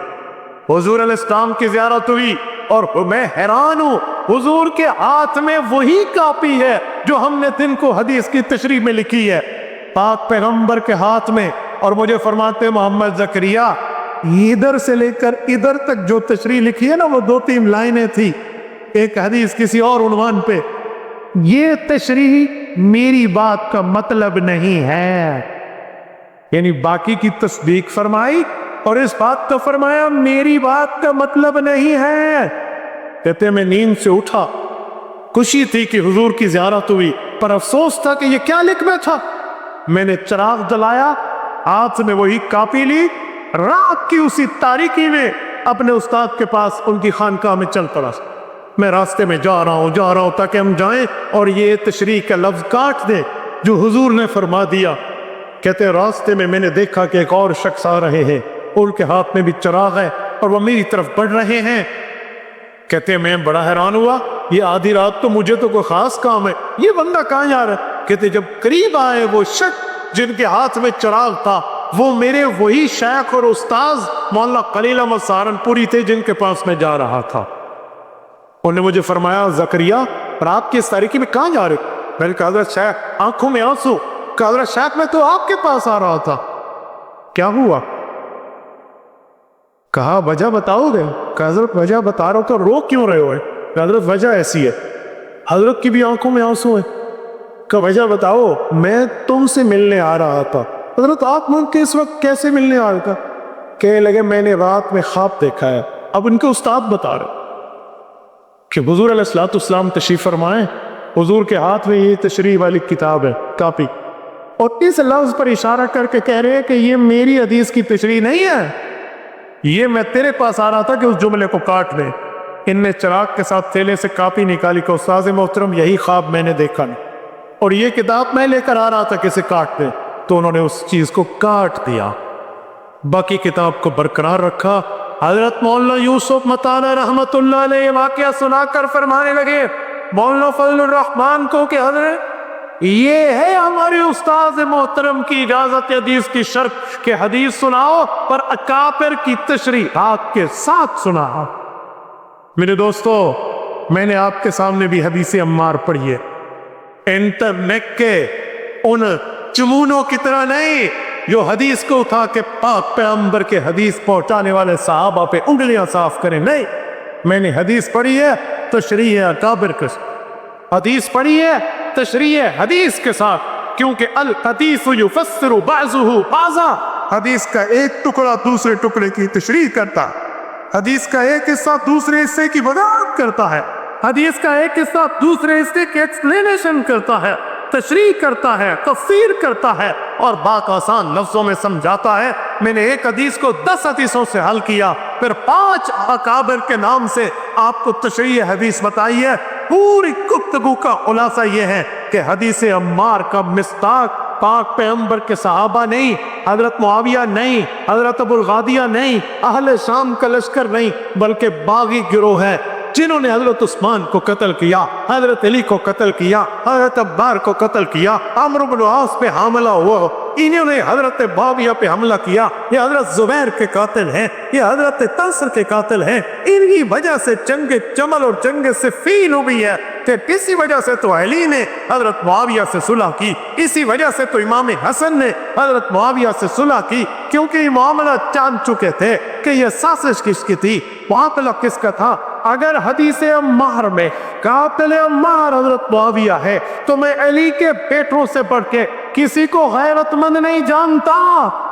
حضور علیہ السلام کی زیارت ہوئی، اور میں حیران ہوں حضور کے ہاتھ میں وہی کاپی ہے جو ہم نے دن کو حدیث کی تشریح میں لکھی ہے، پاک پیغمبر کے ہاتھ میں۔ اور مجھے فرماتے محمد زکریا ادھر سے لے کر ادھر تک جو تشریح لکھی ہے نا وہ 2-3 لائنیں تھی، ایک حدیث کسی اور عنوان پہ، یہ تشریح میری بات کا مطلب نہیں ہے، یعنی باقی کی تصدیق فرمائی اور اس بات کا فرمایا میری بات کا مطلب نہیں ہے۔ کہتے میں نیند سے اٹھا، خوشی تھی کہ حضور کی زیارت ہوئی، پر افسوس تھا کہ یہ کیا لکھنا تھا۔ میں نے چراغ جلایا، ہاتھ میں وہی کاپی لی، رات کی اسی تاریکی میں اپنے استاد کے پاس ان کی خانقاہ میں چل پڑا۔ میں راستے میں جا رہا ہوں تاکہ ہم جائیں اور یہ تشریح کا لفظ کاٹ دیں جو حضور نے فرما دیا۔ کہتے ہیں راستے میں نے دیکھا کہ ایک اور شخص آ رہے ہیں، ان کے ہاتھ میں بھی چراغ ہے اور وہ میری طرف بڑھ رہے ہیں۔ کہتے ہیں میں بڑا حیران ہوا، یہ آدھی رات تو مجھے تو کوئی خاص کام ہے، یہ بندہ کہاں جا رہا ہے؟ کہتے جب قریب آئے وہ شخص جن کے ہاتھ میں چراغ تھا وہ میرے وہی شیخ اور استاذ مولانا خلیل احمد سہارنپوری تھے جن کے پاس میں جا رہا تھا۔ انہوں نے مجھے فرمایا زکریا رات کی اس تاریکی میں کہاں جا رہے ہو؟ میں نے کہا حضرت شیخ، آنکھوں میں آنسو، کہا حضرت شیخ میں تو آپ کے پاس آ رہا تھا، کیا ہوا؟ کہا وجہ بتاؤ گے؟ کہا حضرت وجہ بتا رہا ہوں، تو رو کیوں رہے ہوئے؟ کہا حضرت وجہ ایسی ہے، حضرت کی بھی آنکھوں میں آنسو ہے۔ کہا وجہ بتاؤ؟ میں تم سے ملنے آ رہا تھا۔ حضرت آپ مجھ کے اس وقت کیسے ملنے آ رہا تھا؟ کہنے لگے میں نے رات میں خواب دیکھا ہے۔ اب ان کے استاد بتا رہے کہ حضور علیہ الصلوۃ والسلام تشریف فرمائیں، حضور کے ہاتھ میں یہ تشریح والی کتاب ہے، کاپی، اور اس لفظ پر اشارہ کر کے کہہ رہے ہیں کہ یہ میری حدیث کی تشریح نہیں ہے، یہ میں تیرے پاس آ رہا تھا کہ اس جملے کو کاٹ دے۔ ان نے چراغ کے ساتھ تھیلے سے کاپی نکالی کہ استاذ محترم یہی خواب میں نے دیکھا نہیں، اور یہ کتاب میں لے کر آ رہا تھا کہ اسے کاٹ دے، تو انہوں نے اس چیز کو کاٹ دیا، باقی کتاب کو برقرار رکھا۔ حضرت مولانا یوسف متانا رحمت اللہ علیہ واقعہ سنا کر فرمانے لگے مولانا فضل الرحمان کو کہ حضرت یہ ہے ہمارے استاذ محترم کی اجازت حدیث کی شرط کہ حدیث سناؤ پر اکابر کی تشریحات کے ساتھ سنا۔ میرے دوستو، میں نے آپ کے سامنے بھی حدیث عمار پڑھی ہے، انٹرنیٹ کے ان چمونوں کی طرح نہیں جو حدیث کو اٹھا کے پاک پیغمبر کے حدیث پہنچانے والے صحابہ پہ انگلیاں صاف کریں، نہیں، میں نے حدیث پڑھی ہے تشریح اکابر کے ساتھ، حدیث پڑھی ہے تشریح حدیث کے ساتھ، کیونکہ الحدیث یفسر بعضہ بعضا، حدیث کا ایک ٹکڑا دوسرے ٹکڑے کی تشریح کرتا ہے، حدیث کا ایک حصہ دوسرے حصے کی وضاحت کرتا ہے، حدیث کا ایک حصہ دوسرے حصے کی ایکسپلینیشن کرتا ہے، تشریح کرتا ہے، تفسیر کرتا ہے اور بات آسان لفظوں میں سمجھاتا ہے۔ میں نے ایک حدیث کو 10 حدیثوں سے حل کیا، پھر 5 اکابر کے نام سے آپ کو تشریح حدیث بتائی ہے۔ پوری گفتگو کا خلاصہ یہ ہے کہ حدیث عمار کا مصداق پاک پیغمبر کے صحابہ نہیں، حضرت معاویہ نہیں، حضرت ابو الغادیہ نہیں، اہل شام کا لشکر نہیں، بلکہ باغی گروہ ہے جنہوں نے حضرت عثمان کو قتل کیا، حضرت علی کو قتل کیا، حضرت عبار کو قتل کیا، عمرو بن العاص پہ حملہ ہوا، انہوں نے حضرت معاویہ پہ حملہ کیا، یہ حضرت زبیر کے قاتل ہیں، یہ حضرت تنصر کے قاتل ہیں، انہی وجہ سے جنگ جمل اور جنگ صفین ہوئی ہے کہ کسی وجہ سے تو علی نے حضرت معاویہ سے صلح کی، اسی وجہ سے تو امام حسن نے حضرت معاویہ سے صلح کی، کیونکہ یہ معاملہ جان چکے تھے کہ یہ سازش کس کی تھی، معاملہ کس کا تھا۔ اگر حدیث عمار میں قاتل عمار حضرت معاویہ ہے تو میں علی کے بیٹوں سے بڑھ کے کسی کو غیرت مند نہیں جانتا،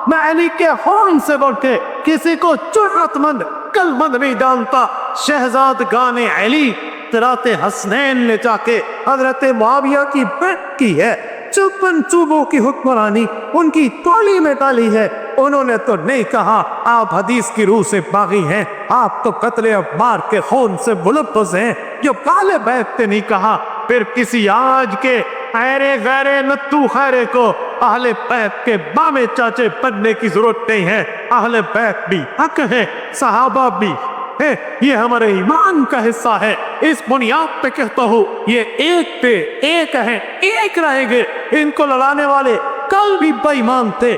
میں علی کے خون سے بڑھ کے کسی کو جرأت مند عقل مند نہیں جانتا۔ شہزادگان علی طرات حسنین نے جا کے حضرت معاویہ کی بیعت کی ہے، 54 صوبوں کی حکمرانی ان کی تولی میں ڈالی ہے، انہوں نے تو نہیں کہا آپ حدیث کی روح سے باغی ہیں، آپ تو قتل عمار کے خون سے ملوث ہیں، جو کالے بیت نے نہیں کہا۔ پھر کسی آج کے خیرے غیرے نتو خیرے کو اہل بیت کے بامے چاچے بننے کی ضرورت نہیں ہے، اہل بیت بھی حق ہے، صحابہ بھی ہے، یہ ہمارے ایمان کا حصہ ہے۔ اس بنیاد پہ کہتا ہوں یہ ایک پہ ایک ہیں، ایک رہیں گے، ان کو لڑانے والے کل بھی بے ایمان تھے،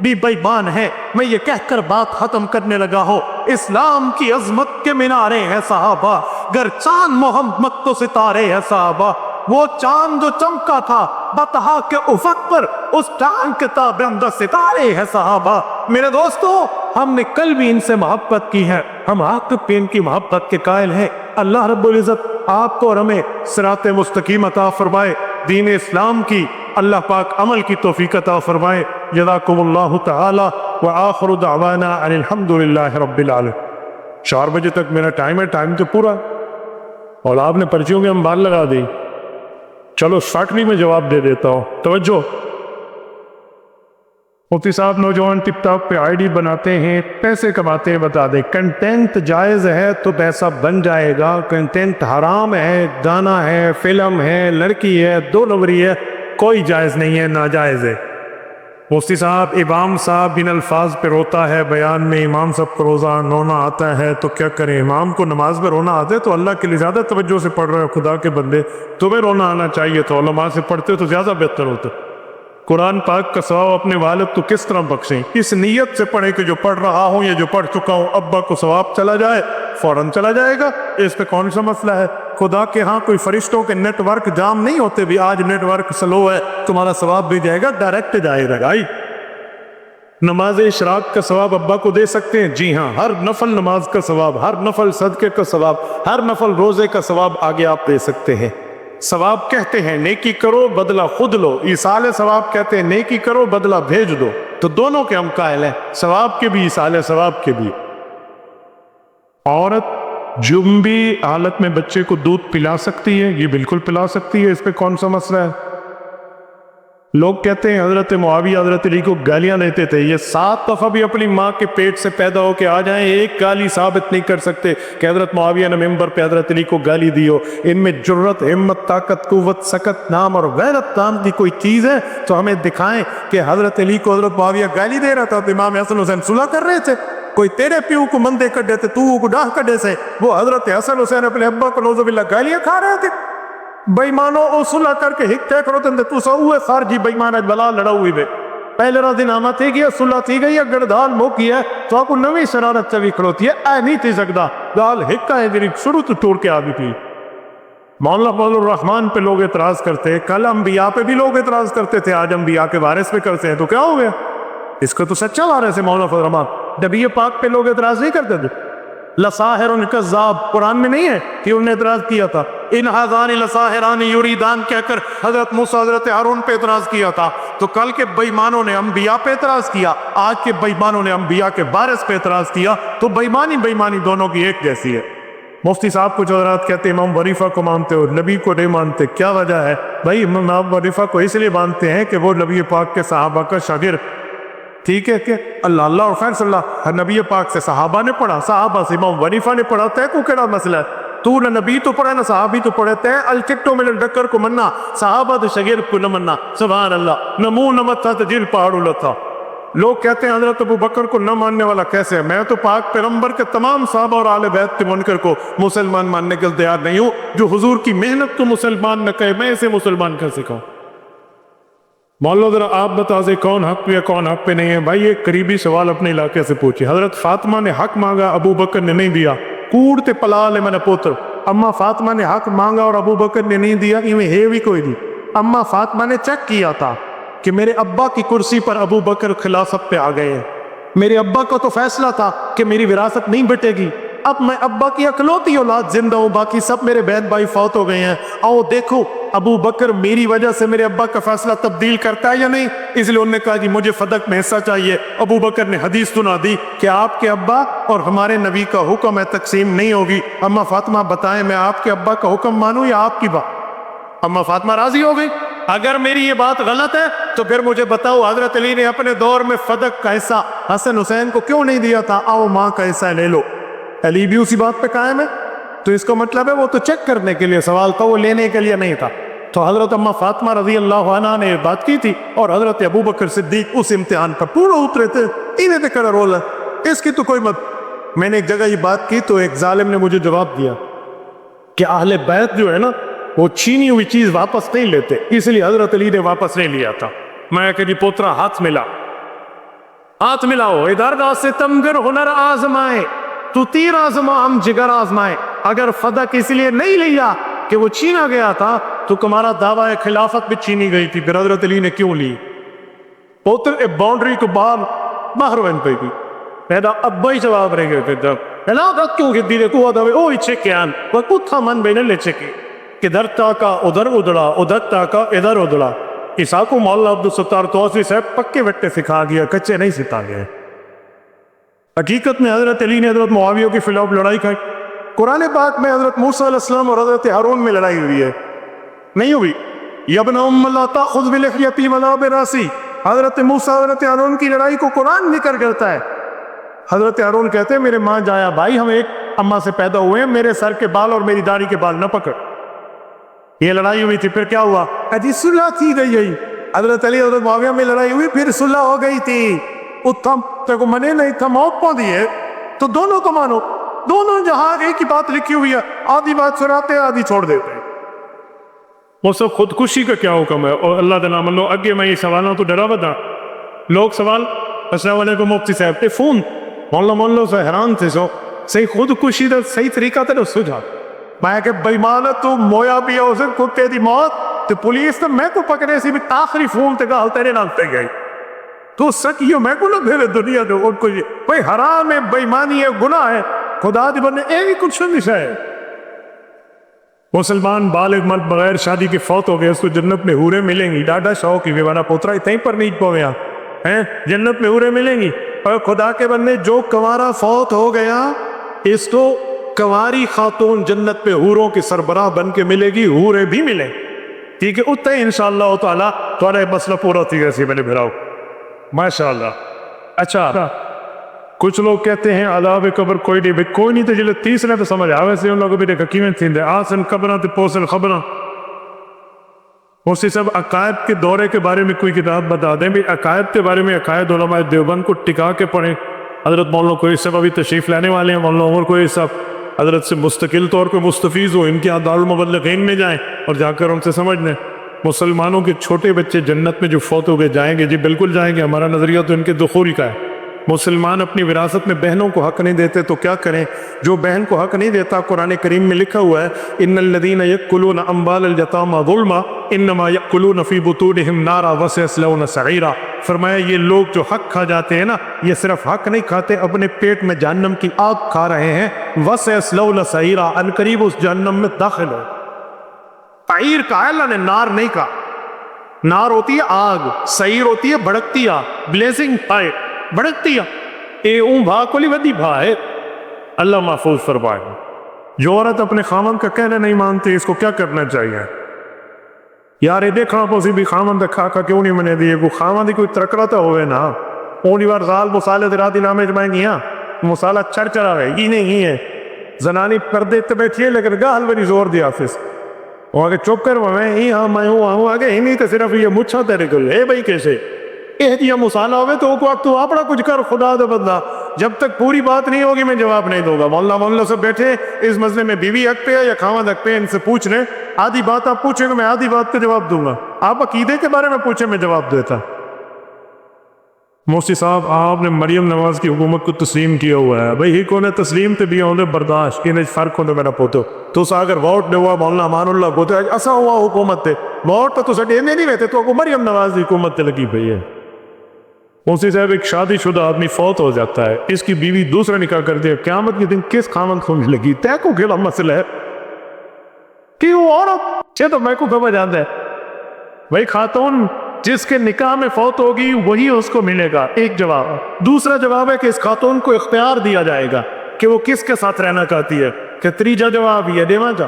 بھی بے ایمان ہے۔ میں یہ کہہ کر بات ختم کرنے لگا ہوں، اسلام کی عظمت کے مینارے ہیں صحابہ، گر چاند محمد تو ستارے ہیں صحابہ، وہ چاند جو چمکا تھا بطحا کے افق پر، اس چاند کے تابع اندر ستارے ہیں صحابہ۔ میرے دوستو، ہم نے کل بھی ان سے محبت کی ہے، ہم حق پہ ان کی محبت کے قائل ہیں۔ اللہ رب العزت آپ کو اور ہمیں صراط مستقیم عطا فرمائے، دین اسلام کی اللہ پاک عمل کی توفیق عطا فرمائے۔ جزاکم اللہ تعالی وآخر دعوانا ان الحمد للہ رب العالمین۔ 4 بجے تک میرا ٹائم ہے، ٹائم تو پورا، اور آپ نے پرچیوں کے ہم بال لگا دی۔ چلو شارٹلی میں جواب دے دیتا ہوں، توجہ۔ مفتی صاحب نوجوان ٹک ٹاک پہ آئی ڈی بناتے ہیں، پیسے کماتے ہیں، بتا دیں کنٹینٹ جائز ہے تو پیسہ بن جائے گا، کنٹینٹ حرام ہے، گانا ہے، فلم ہے، لڑکی ہے، دو نمبری ہے، کوئی جائز نہیں ہے، ناجائز ہے۔ مفتی صاحب امام صاحب ان الفاظ پہ روتا ہے بیان میں، امام صاحب کو رونا آتا ہے تو کیا کریں؟ امام کو نماز میں رونا آتا ہے تو اللہ کے لیے زیادہ توجہ سے پڑھ رہے ہو، خدا کے بندے تمہیں رونا آنا چاہیے تو علماء سے پڑھتے تو زیادہ بہتر ہوتا۔ قرآن پاک کا ثواب اپنے والد کو کس طرح بخشیں؟ اس نیت سے پڑھیں کہ جو پڑھ رہا ہوں یا جو پڑھ چکا ہوں ابا کو ثواب چلا جائے، فوراً چلا جائے گا، اس پہ کون سا مسئلہ ہے؟ خدا کے ہاں کوئی فرشتوں کے نیٹ ورک جام نہیں ہوتے بھی آج نیٹ ورک سلو ہے تمہارا ثواب بھی جائے گا، ڈائریکٹ جائے گا۔ نماز اشراق کا ثواب ابا کو دے سکتے ہیں؟ جی ہاں، ہر نفل نماز کا ثواب، ہر نفل صدقے کا ثواب، ہر نفل روزے کا ثواب آگے آپ دے سکتے ہیں۔ ثواب کہتے ہیں نیکی کرو بدلہ خود لو، ایصال ثواب کہتے ہیں نیکی کرو بدلہ بھیج دو، تو دونوں کے ہم قائل ہیں، ثواب کے بھی ایصال ثواب کے بھی۔ عورت جنبی حالت میں بچے کو دودھ پلا سکتی ہے؟ یہ بالکل پلا سکتی ہے، اس پہ کون سا مسئلہ ہے؟ لوگ کہتے ہیں حضرت معاویہ حضرت علی کو گالیاں دیتے تھے، یہ 7 دفعہ بھی اپنی ماں کے پیٹ سے پیدا ہو کے آ جائیں ایک گالی ثابت نہیں کر سکتے کہ حضرت معاویہ نے ممبر پہ حضرت علی کو گالی دی ہو۔ ان میں جرت، ہمت، طاقت، قوت، سکت نام اور غیرت نام کی کوئی چیز ہے تو ہمیں دکھائیں کہ حضرت علی کو حضرت معاویہ گالی دے رہا تھا تو امام حسن حسین صلح کر رہے تھے۔ کوئی تیرے پیو کو مندے کڈے تھے، تو کو ڈاہ کڈے سے، وہ حضرت حسن حسین اپنے ابا کو نعوذ باللہ گالیاں کھا رہے تھے۔ بےمانو او صلح کر کے ہک تے کرو تندے تو سو ہوئے خارجی بےمان اج بلا لڑا ہوئی بے پہلے را دن آما تھی گیا صلح تھی گئی گردال موکی ہے تو آپ کو نوی شرارت چوی کھڑوتی ہے اے نہیں تھی سکتا دال ہکا ہے جنہی شروع تو ٹوڑ کے آگی تھی۔ مولانا فضل الرحمن پہ لوگ اعتراض کرتے ہیں، کل انبیاء پہ بھی لوگ اعتراض کرتے تھے، آج انبیاء کے وارث پہ کرتے ہیں، تو کیا ہو گیا؟ اس کا تو سچا وارث ہے مولانا فضل الرحمن۔ نبی پاک پہ لوگ اعتراض نہیں کرتے تھے، لساحر کذاب قرآن میں نہیں ہے کہ انہوں نے اعتراض کیا تھا؟ ان ہذان لساحران یریدان کہہ کر حضرت موسیٰ حضرت ہارون پہ اعتراض کیا تھا، تو کل کے بےایمانوں نے انبیاء پہ اعتراض کیا، آج کے بےایمانوں نے انبیاء کے وارث پہ اعتراض کیا، تو بےایمانی دونوں کی ایک جیسی ہے۔ مفتی صاحب کچھ حضرات کہتے ہیں امام وریفہ کو مانتے ہو، نبی کو نہیں مانتے، کیا وجہ ہے؟ بھائی امام وریفہ کو اس لیے مانتے ہیں کہ وہ نبی پاک کے صحابہ کا شاگرد، ٹھیک ہے کہ اللہ اللہ اور خیر صلی اللہ نبی پاک سے صحابہ نے پڑھا، صحابہ سے امام وریفہ نے پڑھا، تے کو کیڑا مسئلہ ہے؟ تو نہ نبی تو پڑھا نہ صحابی تو پڑھے، تے الٹکٹوں میں ڈکر کو مننا، صحابہ تو شاگرد کو نہ مننا، سبحان اللہ، نہ منہ نہ متھا تو جل پہاڑ الٹا۔ لوگ کہتے ہیں حضرت ابو بکر کو نہ ماننے والا کیسے ہے؟ میں تو پاک پیغمبر کے تمام صحابہ اور آل بیت کے منکر کو مسلمان ماننے کے تیار نہیں ہوں، جو حضور کی محنت کو مسلمان نہ کہے میں اسے مسلمان کیسے کہوں؟ مولا ذرا آپ بتا دیں کون حق پہ ہے کون حق پہ نہیں ہے؟ بھائی ایک قریبی سوال اپنے علاقے سے پوچھے، حضرت فاطمہ نے حق مانگا ابو بکر نے نہیں دیا، کوڑتے پلا لے میں نے پوتر، اما فاطمہ نے حق مانگا اور ابو بکر نے نہیں دیا، ایویں ہے بھی کوئی نہیں۔ اما فاطمہ نے چیک کیا تھا کہ میرے ابا کی کرسی پر ابو بکر خلافت پہ آ گئے ہیں، میرے ابا کا تو فیصلہ تھا کہ میری وراثت نہیں بٹے گی، اب میں ابا کی اکلوتی اولاد زندہ ہوں، باقی سب میرے بہن بھائی فوت ہو گئے ہیں، آؤ دیکھو ابو بکر میری وجہ سے میرے ابا کا فیصلہ تبدیل کرتا ہے یا نہیں؟ اس لیے انہوں نے کہا جی مجھے فدق میں حصہ چاہیے۔ ابو بکر نے حدیث سنا دی کہ آپ کے ابا اور ہمارے نبی کا حکم ہے تقسیم نہیں ہوگی۔ اما فاطمہ بتائیں میں آپ کے ابا کا حکم مانوں یا آپ کی بات؟ اما فاطمہ راضی ہو گئی۔ اگر میری یہ بات غلط ہے تو پھر مجھے بتاؤ حضرت علی نے اپنے دور میں فدق کا حصہ حسن حسین کو کیوں نہیں دیا تھا؟ آؤ ماں کا حصہ لے لو۔ علی بھی اسی بات پہ قائم ہے، تو اس کا مطلب ہے وہ تو چیک کرنے کے لیے سوال تھا، وہ لینے کے لیے نہیں تھا۔ تو حضرت اما فاطمہ رضی اللہ عنہ نے یہ بات کی تھی اور حضرت ابو بکر صدیق اس امتحان پر پورا اترے تھے، انہیں تو کرا رول ہے، اس کی تو کوئی مت۔ میں نے ایک جگہ یہ بات کی تو ایک ظالم نے مجھے جواب دیا کہ اہل بیت جو ہے نا وہ چھینی ہوئی چیز واپس نہیں لیتے، اس لیے حضرت علی نے واپس نہیں لیا تھا۔ میں کہ جی پوترا ہاتھ ملاؤ، ادھر دا ستمگر ہنر آزمائے تو تیر آزما ہم جگر آزمائے۔ اگر فدق اس لیے نہیں لیا کہ وہ چھینا گیا تھا تو تمہارا دعویٰ خلافت بھی چھینی گئی تھی، پھر حضرت علی نے کیوں لی؟ پوتر باؤنڈری کو باہر وین پہ گئی پیدا ابا ہی جواب رہ گئے پھر جب علاقت کیوں کہ دیرے کو آدھا او اچھے کیان وہ کتھا من بینے لے چکی کہ در تاکا ادھر ادھڑا ادھر تاکا ادھر ادھڑا۔ عیسیٰ کو مولا عبدالستار توسری صاحب پکے وٹے سکھا گیا، کچے نہیں سکھا گیا۔ حقیقت میں حضرت علی نے حضرت معاویہ کے خلاف لڑائی کھائی۔ قرآن پاک میں حضرت موسیٰ علیہ السلام اور حضرت ہارون میں لڑائی ہوئی ہے، نہیں ہوئی؟ یا ابن ام لا تاخذ بلحیتی ولا براسی. حضرت موسیٰ حضرت ہارون کی لڑائی کو قرآن ذکر کرتا ہے. حضرت ہارون کہتے ہیں میرے ماں جایا بھائی ہم ایک اماں سے پیدا ہوئے ہیں, میرے سر کے بال اور میری داڑھی کے بال نہ پکڑ. یہ لڑائی ہوئی تھی, پھر کیا ہوا؟ جی صلح کی گئی. حضرت علی حضرت معاویہ میں لڑائی ہوئی, پھر صلح ہو گئی تھی. اتم کو منے نہیں تھا, موت پا دی ہے تو دونوں کو مانو. دونوں جہاں ایک ہی بات لکھی ہوئی ہے, آدھی بات سناتے آدھی چھوڑ دیتے. وہ سب خودکشی کا کیا حکم ہے؟ اور اللہ کا نام لو. اگے میں یہ سوالوں تو ڈرا بتا لوگ سوال. السلام علیکم مفتی صاحب تے فون مولو سے حیران تھے سو صحیح خودکشی کا صحیح طریقہ تے سجھا. میں کہ بےمان تو مویا بھی ہے اسے کتے دی موت تے پولیس نے میں کو پکڑے سی بھی آخری فون تے گال تیرے نال تے گئی تو سکیو میں کو نہ بھیرے دنیا دے. اور کوئی بھئی حرام ہے, بےمانی ہے, گناہ ہے, خدا دی بنے ایک ہی کچھ نہیں ہے. مسلمان بالغ مرد بغیر شادی کے فوت ہو گئے, اس کو جنت میں حوریں ملیں گی. ڈاڈا شوق ہی والا پوترا اتیں پر نہیں پویا ہیں, جنت میں حوریں ملیں گی. اور خدا کے بندے جو کنوارا فوت ہو گیا اس کو کنواری خاتون جنت میں حوروں کی سربراہ بن کے ملے گی, حوریں بھی ملیں. ٹھیک ہے, اتنے انشاءاللہ تعالی تمہارا مسئلہ پورا تھی گیا میں نے بھراؤ ماشاءاللہ. اچھا کچھ لوگ کہتے ہیں عذاب قبر کوئی نہیں. کوئی نہیں تو جلے تیسرے تو سمجھ آوے سے ان لوگوں بھی دیکھا کیویں تھیندے آسن قبراں تے پوسن خبراں. اسی سب عقائد کے دورے کے بارے میں کوئی کتاب بتا دیں بھی. عقائد کے بارے میں عقائد علماء دیوبند کو ٹکا کے پڑھیں. حضرت مولانا کوئی صاحب ابھی تشریف لانے والے ہیں, مولانا عمر کوئی صاحب حضرت سے مستقل طور پہ مستفیض ہو, ان کے دارالمبلغین میں جائیں اور جا کر ان سے سمجھ لیں. مسلمانوں کے چھوٹے بچے جنت میں جو فوت ہو گئے جائیں گے؟ جی بالکل جائیں گے. ہمارا نظریہ تو ان کے دخول کا ہے. مسلمان اپنی وراثت میں بہنوں کو حق نہیں دیتے تو کیا کریں؟ جو بہن کو حق نہیں دیتا, قرآن کریم میں لکھا ہوا ہے ان الذین یأکلون اموال الیتامی ظلما انما یأکلون فی بطونہم نارا وسیصلون سعیرا. فرمایا یہ لوگ جو حق کھا جاتے ہیں نا, یہ صرف حق نہیں کھاتے, اپنے پیٹ میں جہنم کی آگ کھا رہے ہیں. وسیصلون سعیرا, ان قریب اس جہنم میں داخل ہو. سعیر کہا اللہ نے, نار نہیں کہا. نار ہوتی ہے آگ, سعیر ہوتی ہے بھڑکتی آگ, بلیزنگ فائر, بھڑکتی ہے. اے اون بھا کولی ودی بھا ہے. اللہ محفوظ فرمائے. جو عورت اپنے خامن کا کہنا نہیں مانتی اس کو کیا کرنا چاہیے؟ یار یہ دیکھنا پوسی بھی خامن دا کھا کیوں نہیں منے دیئے. کو خامن دی کوئی ترکڑا تو ہوئے نا. اونی بار غال مسالے دے راتی نامے جمائیں گیا مسالہ چڑھ رہے یہ نہیں ہی ہے. زنانی پردے تے بیٹھی ہے لیکن گال بری زور دی آفس. وہ آگے چپ کر میں ہی ہاں میں ہوں آگے ہی نہیں تو صرف یہ مچھا تیرے کل ہے بھائی کیسے یہ دیا مسالہ ہوئے تو وقت تو اپنا کچھ کر خدا دے بندہ. جب تک پوری بات نہیں ہوگی میں جواب نہیں دوں گا. مولا سے بیٹھے اس مسئلے میں بیوی حق پہ ہے یا خاوند حق پہ ہے, ان سے پوچھ لیں. آدھی بات آپ پوچھیں گے, میں آدھی بات کا جواب دوں گا. آپ عقیدے کے بارے میں پوچھیں میں جواب دیتا. مفتی صاحب آپ نے مریم نواز کی حکومت کو تسلیم کیا ہوا ہے. بھائی ہی کون ہے تسلیم تے بھی ہوندے برداشت انہیں فرق ہوندے میرا پوتو. تو سا اگر ووٹ نے ہوا مولانا امان اللہ کو تے ایسا ہوا حکومت تے ووٹ تو سٹے نہیں رہتے تو کو مریم نواز کی حکومت تے لگی پئی ہے. مفتی صاحب ایک شادی شدہ آدمی فوت ہو جاتا ہے, اس کی بیوی دوسرا نکاح کر دے, قیامت کے دن کس خامن کو لگی؟ تے کو کھلا مسئلہ ہے کہ وہ عورت چھے تو میں کو خبر جانتا ہے. بھائی خاتون جس کے نکاح میں فوت ہوگی وہی اس کو ملے گا, ایک جواب. دوسرا جواب ہے کہ اس خاتون کو اختیار دیا جائے گا کہ وہ کس کے ساتھ رہنا چاہتی ہے. کہ تیجا جواب یہ دیوا جا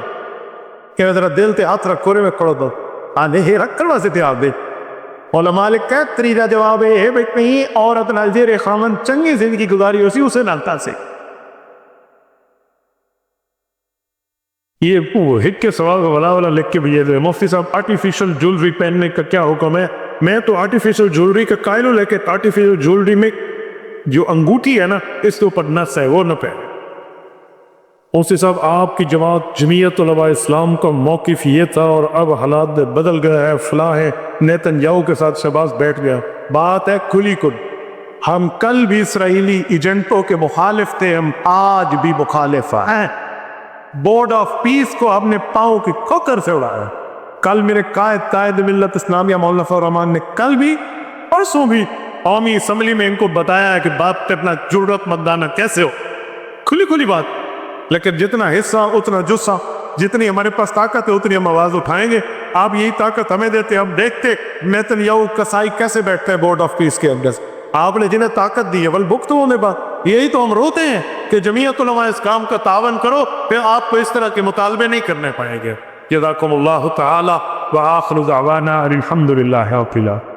کہ ذرا دل تے ہاتھ رکھو رے میں کھڑو دو آنے ہی رکھ کرنا سے تیار دے. علماء لکھا ہے تیجا جواب ہے بھئی کہیں عورت نال جے خامن چنگی زندگی گزاری ہو سی اسے نالتا سے. یہ ہٹ کے سوال والا لکھ کے بھیجے دے. مفتی صاحب آرٹیفیشل جولری پہننے کا کیا حکم ہے؟ میں تو آرٹیفیشل جولری کا قائل ہوں, لیکن آرٹیفیشل جولری میں جو انگوٹھی ہے نا اس کے اوپر نس ہے وہ نہ پہنے. مفتی صاحب آپ کی جماعت جمعیت علماء اسلام کا موقف یہ تھا اور اب حالات بدل گئے ہیں, فلاں ہے نیتن یاہو کے ساتھ شہباز بیٹھ گیا. بات ہے کھلی کل. ہم کل بھی اسرائیلی ایجنٹوں کے مخالف تھے, ہم آج بھی مخالف ہیں. بورڈ آف پیس کو ہم نے پاؤں کی کھوکر سے اڑایا. کل میرے قائد ملت اسلامیہ مولانا فضل الرحمان نے کل بھی پرسوں بھی قومی اسمبلی میں ان کو بتایا ہے کہ بات کرنا جرأت مندانہ کیسے ہو. کھلی بات. لیکن جتنا حصہ اتنا جسہ, جتنی ہمارے پاس طاقت ہے اتنی ہم آواز اٹھائیں گے. آپ یہی طاقت ہمیں دیتے, ہم دیکھتے نیتن یاہو کسائی کیسے بیٹھتے ہیں بورڈ آف پیس کے اندر. آپ نے جنہیں طاقت دی ہے بل بکت ہونے بات یہی تو ہم روتے ہیں کہ جمعیت علماء اس کام کا تعاون کرو, پھر آپ کو اس طرح کے مطالبے نہیں کرنے پائیں گے. جزاکم اللہ تعالی وآخر دعوانا الحمد للہ رب العالمین.